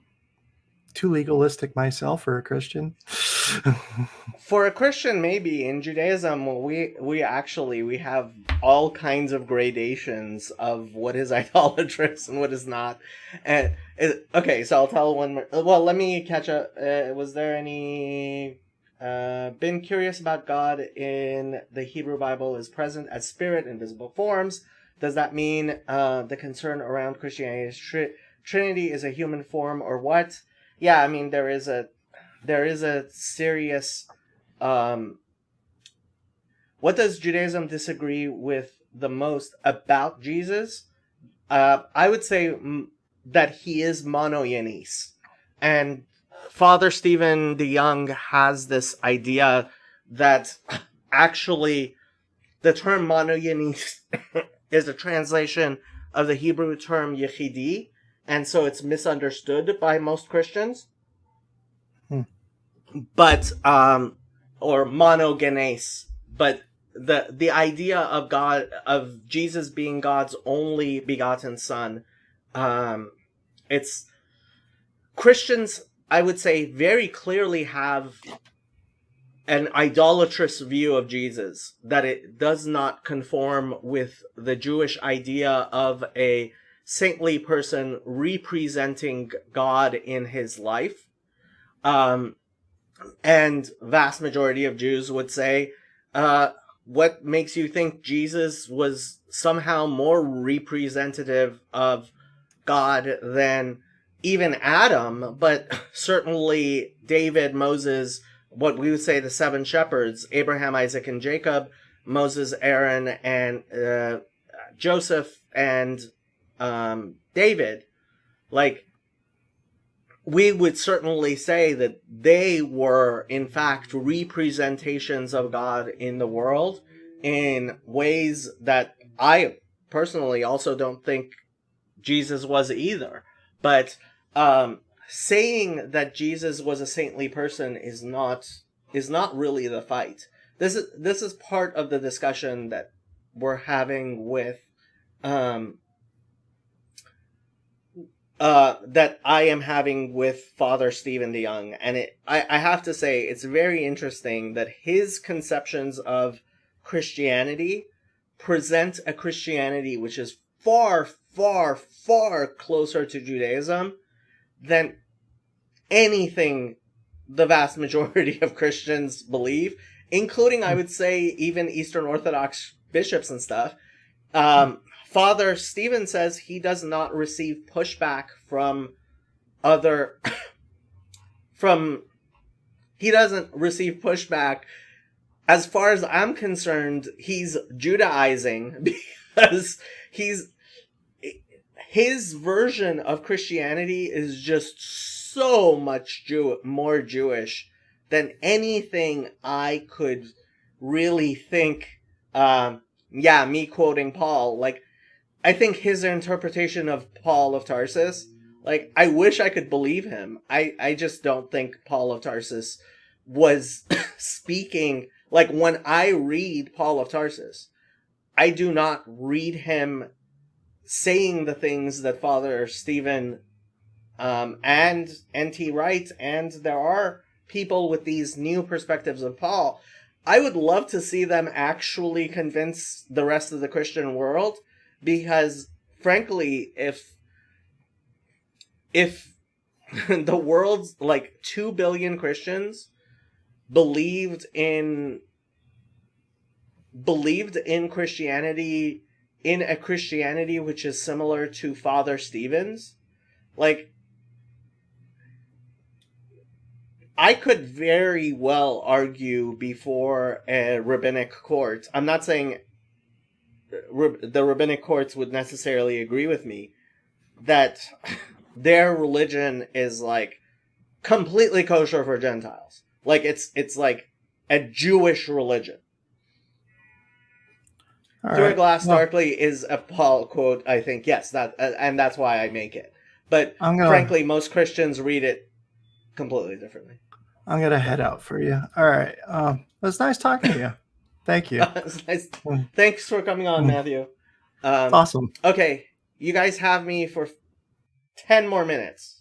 S2: too legalistic myself for a Christian.
S1: For a Christian, maybe. In Judaism, we have all kinds of gradations of what is idolatrous and what is not. And okay, so I'll tell one more. Well, let me catch up. Was there any been curious about God in the Hebrew Bible is present as spirit in visible forms? Does that mean the concern around Christianity's Trinity is a human form, or what? Yeah, I mean there is a serious. What does Judaism disagree with the most about Jesus? I would say that he is monogenes, and Father Stephen DeYoung has this idea that actually the term monogenes is a translation of the Hebrew term yechidi, and so it's misunderstood by most Christians. But or monogenes, but the idea of God, of Jesus being God's only begotten Son, it's Christians, I would say, very clearly have an idolatrous view of Jesus, that it does not conform with the Jewish idea of a saintly person representing God in his life. And vast majority of Jews would say, what makes you think Jesus was somehow more representative of God than even Adam, but certainly David, Moses, what we would say the 7 shepherds, Abraham, Isaac, and Jacob, Moses, Aaron, and Joseph, and David? Like, we would certainly say that they were, in fact, representations of God in the world, in ways that I personally also don't think Jesus was either. But saying that Jesus was a saintly person is not really the fight. This is part of the discussion that we're having with um, that I am having with Father Stephen DeYoung, and I have to say it's very interesting that his conceptions of Christianity present a Christianity which is far, far, far closer to Judaism than anything the vast majority of Christians believe, including, I would say, even Eastern Orthodox bishops and stuff. Father Stephen says he does not receive pushback from other he doesn't receive pushback. As far as I'm concerned, he's Judaizing because his version of Christianity is just so much more Jewish than anything I could really think. Me quoting Paul, like, I think his interpretation of Paul of Tarsus, like, I wish I could believe him. I just don't think Paul of Tarsus was speaking, like, when I read Paul of Tarsus, I do not read him saying the things that Father Stephen and N.T. Wright, and there are people with these new perspectives of Paul. I would love to see them actually convince the rest of the Christian world, because frankly, if the world's like 2 billion Christians believed in Christianity, in a Christianity which is similar to Father Stephen's, like, I could very well argue before a rabbinic court. I'm not saying the rabbinic courts would necessarily agree with me that their religion is like completely kosher for Gentiles. Like, it's like a Jewish religion. Through a Glass Darkly is a Paul quote, I think. Yes, that and that's why I make it. But frankly, most Christians read it completely differently.
S2: I'm going to head out for you. All right. It was nice talking to you. Thank you.
S1: Nice. Thanks for coming on, Matthew.
S2: Awesome.
S1: Okay, you guys have me for 10 more minutes.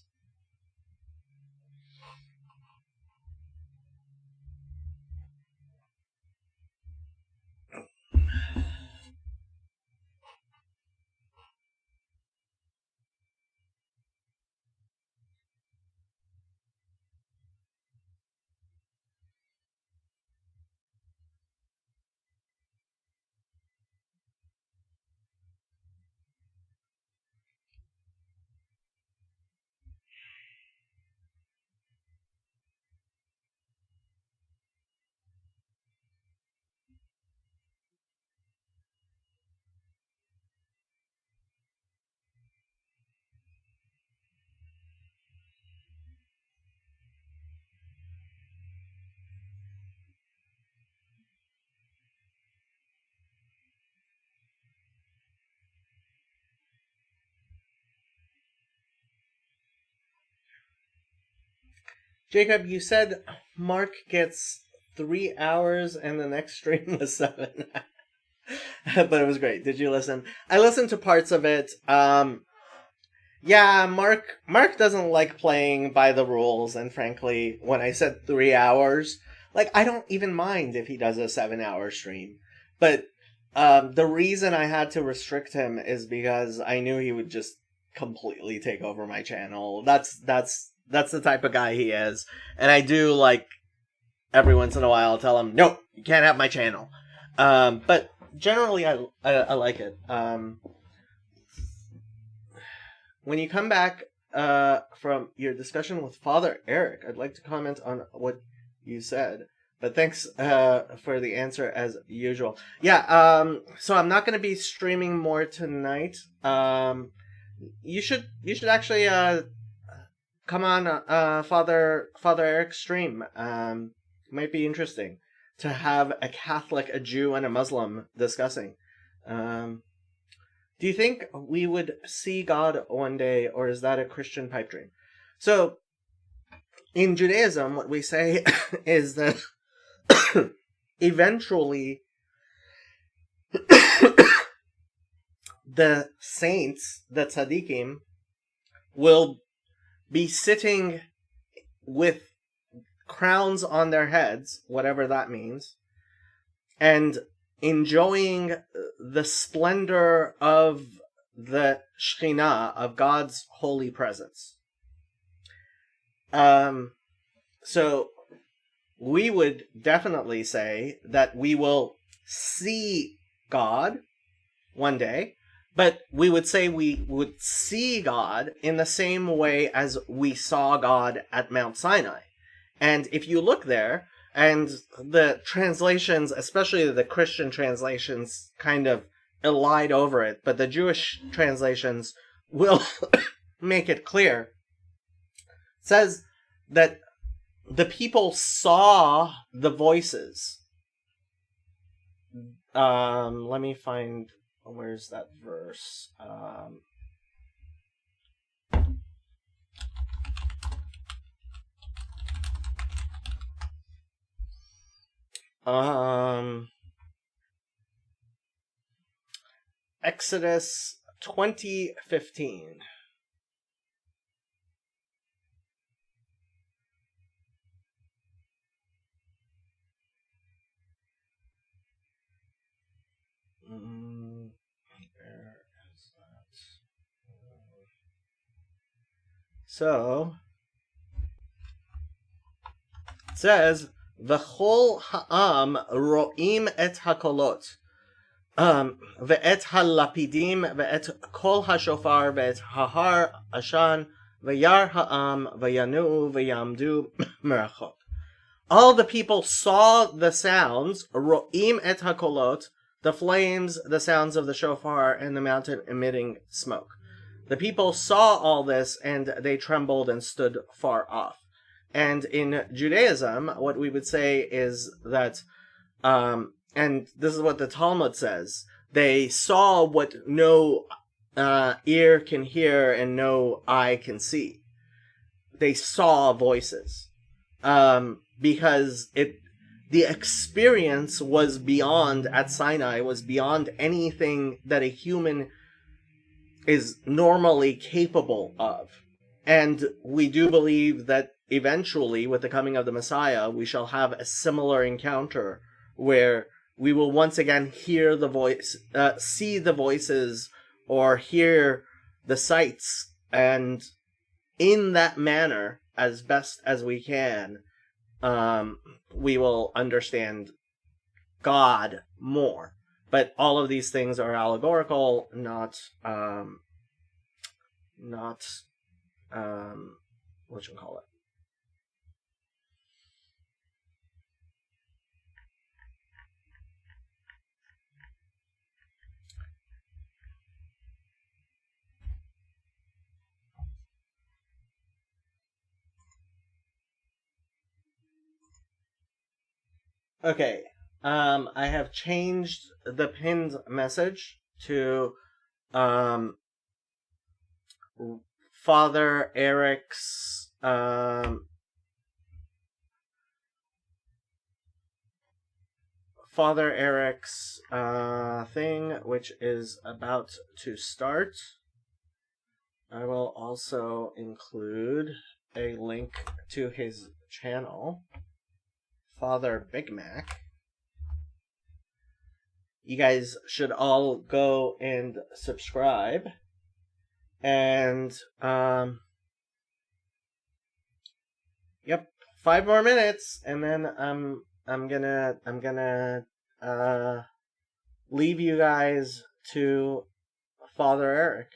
S1: Jacob, you said Mark gets 3 hours and the next stream was 7. But it was great. Did you listen? I listened to parts of it. Yeah, Mark doesn't like playing by the rules, and frankly, when I said 3 hours, like, I don't even mind if he does a 7-hour stream. But the reason I had to restrict him is because I knew he would just completely take over my channel. That's the type of guy he is. And I do, like, every once in a while tell him, nope, you can't have my channel. But generally, I like it. When you come back from your discussion with Father Eric, I'd like to comment on what you said. But thanks for the answer as usual. Yeah, so I'm not going to be streaming more tonight. You should actually come on Father Eric's stream. Might be interesting. to have a Catholic, a Jew, and a Muslim discussing. Do you think we would see God one day, or is that a Christian pipe dream? So, in Judaism, what we say is that eventually the saints, the tzaddikim, will be sitting with crowns on their heads, whatever that means, and enjoying the splendor of the Shekhinah, of God's holy presence. So we would definitely say that we will see God one day, but we would say we would see God in the same way as we saw God at Mount Sinai. And if you look there, and the translations, especially the Christian translations, kind of elide over it, but the Jewish translations will make it clear. It says that the people saw the voices. Let me find, where's that verse? Exodus 20:15. Where is that? So it says, "V'chol ha'am ro'im et hakolot, ve'et halapidim, ve'et kol hashofar, ve'et hahar ashan, ve'yar ha'am, ve'yanu, ve'yamdu merachok." All the people saw the sounds, ro'im et hakolot, the flames, the sounds of the shofar, and the mountain emitting smoke. The people saw all this, and they trembled and stood far off. And in Judaism, what we would say is that, and this is what the Talmud says, they saw what no ear can hear and no eye can see. They saw voices. Because the experience was beyond, at Sinai, was beyond anything that a human is normally capable of. And we do believe that eventually, with the coming of the Messiah, we shall have a similar encounter where we will once again hear the voice, see the voices, or hear the sights, and in that manner, as best as we can, we will understand God more. But all of these things are allegorical, not what you call it. Okay, I have changed the pinned message to Father Eric's thing, which is about to start. I will also include a link to his channel, Father Big Mac. You guys should all go and subscribe. And yep, 5 more minutes, and then I'm gonna leave you guys to Father Eric.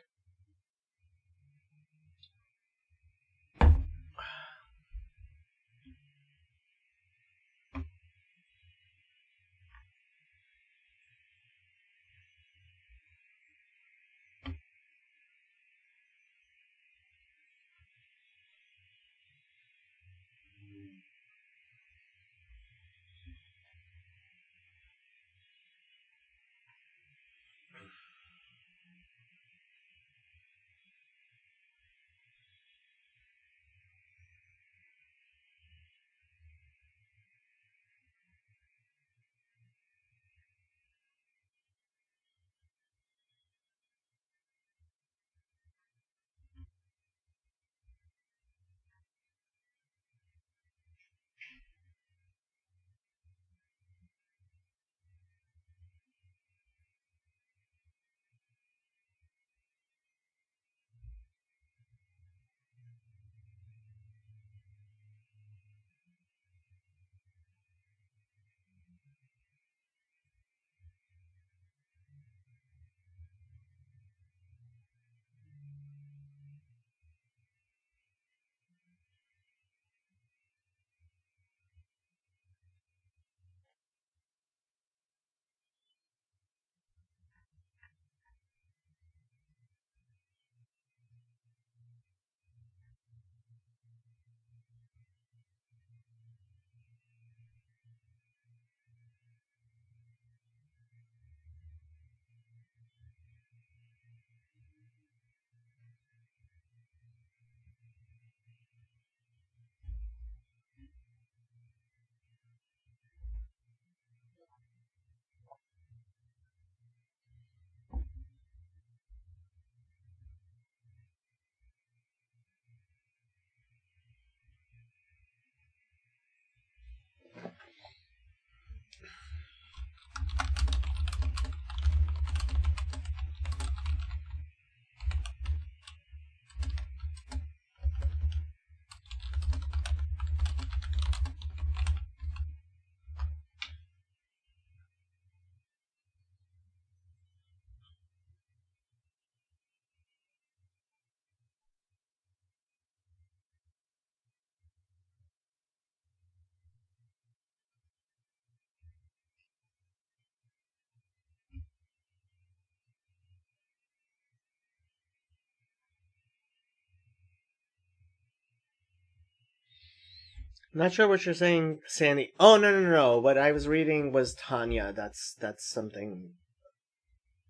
S1: Not sure what you're saying, Sandy. Oh, no. What I was reading was Tanya. That's something.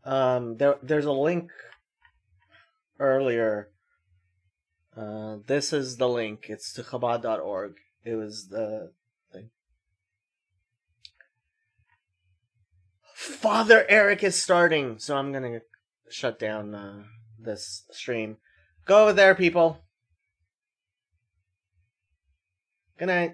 S1: There's a link earlier. This is the link. It's to Chabad.org. It was the thing. Father Eric is starting, so I'm gonna shut down this stream. Go over there, people. Good night.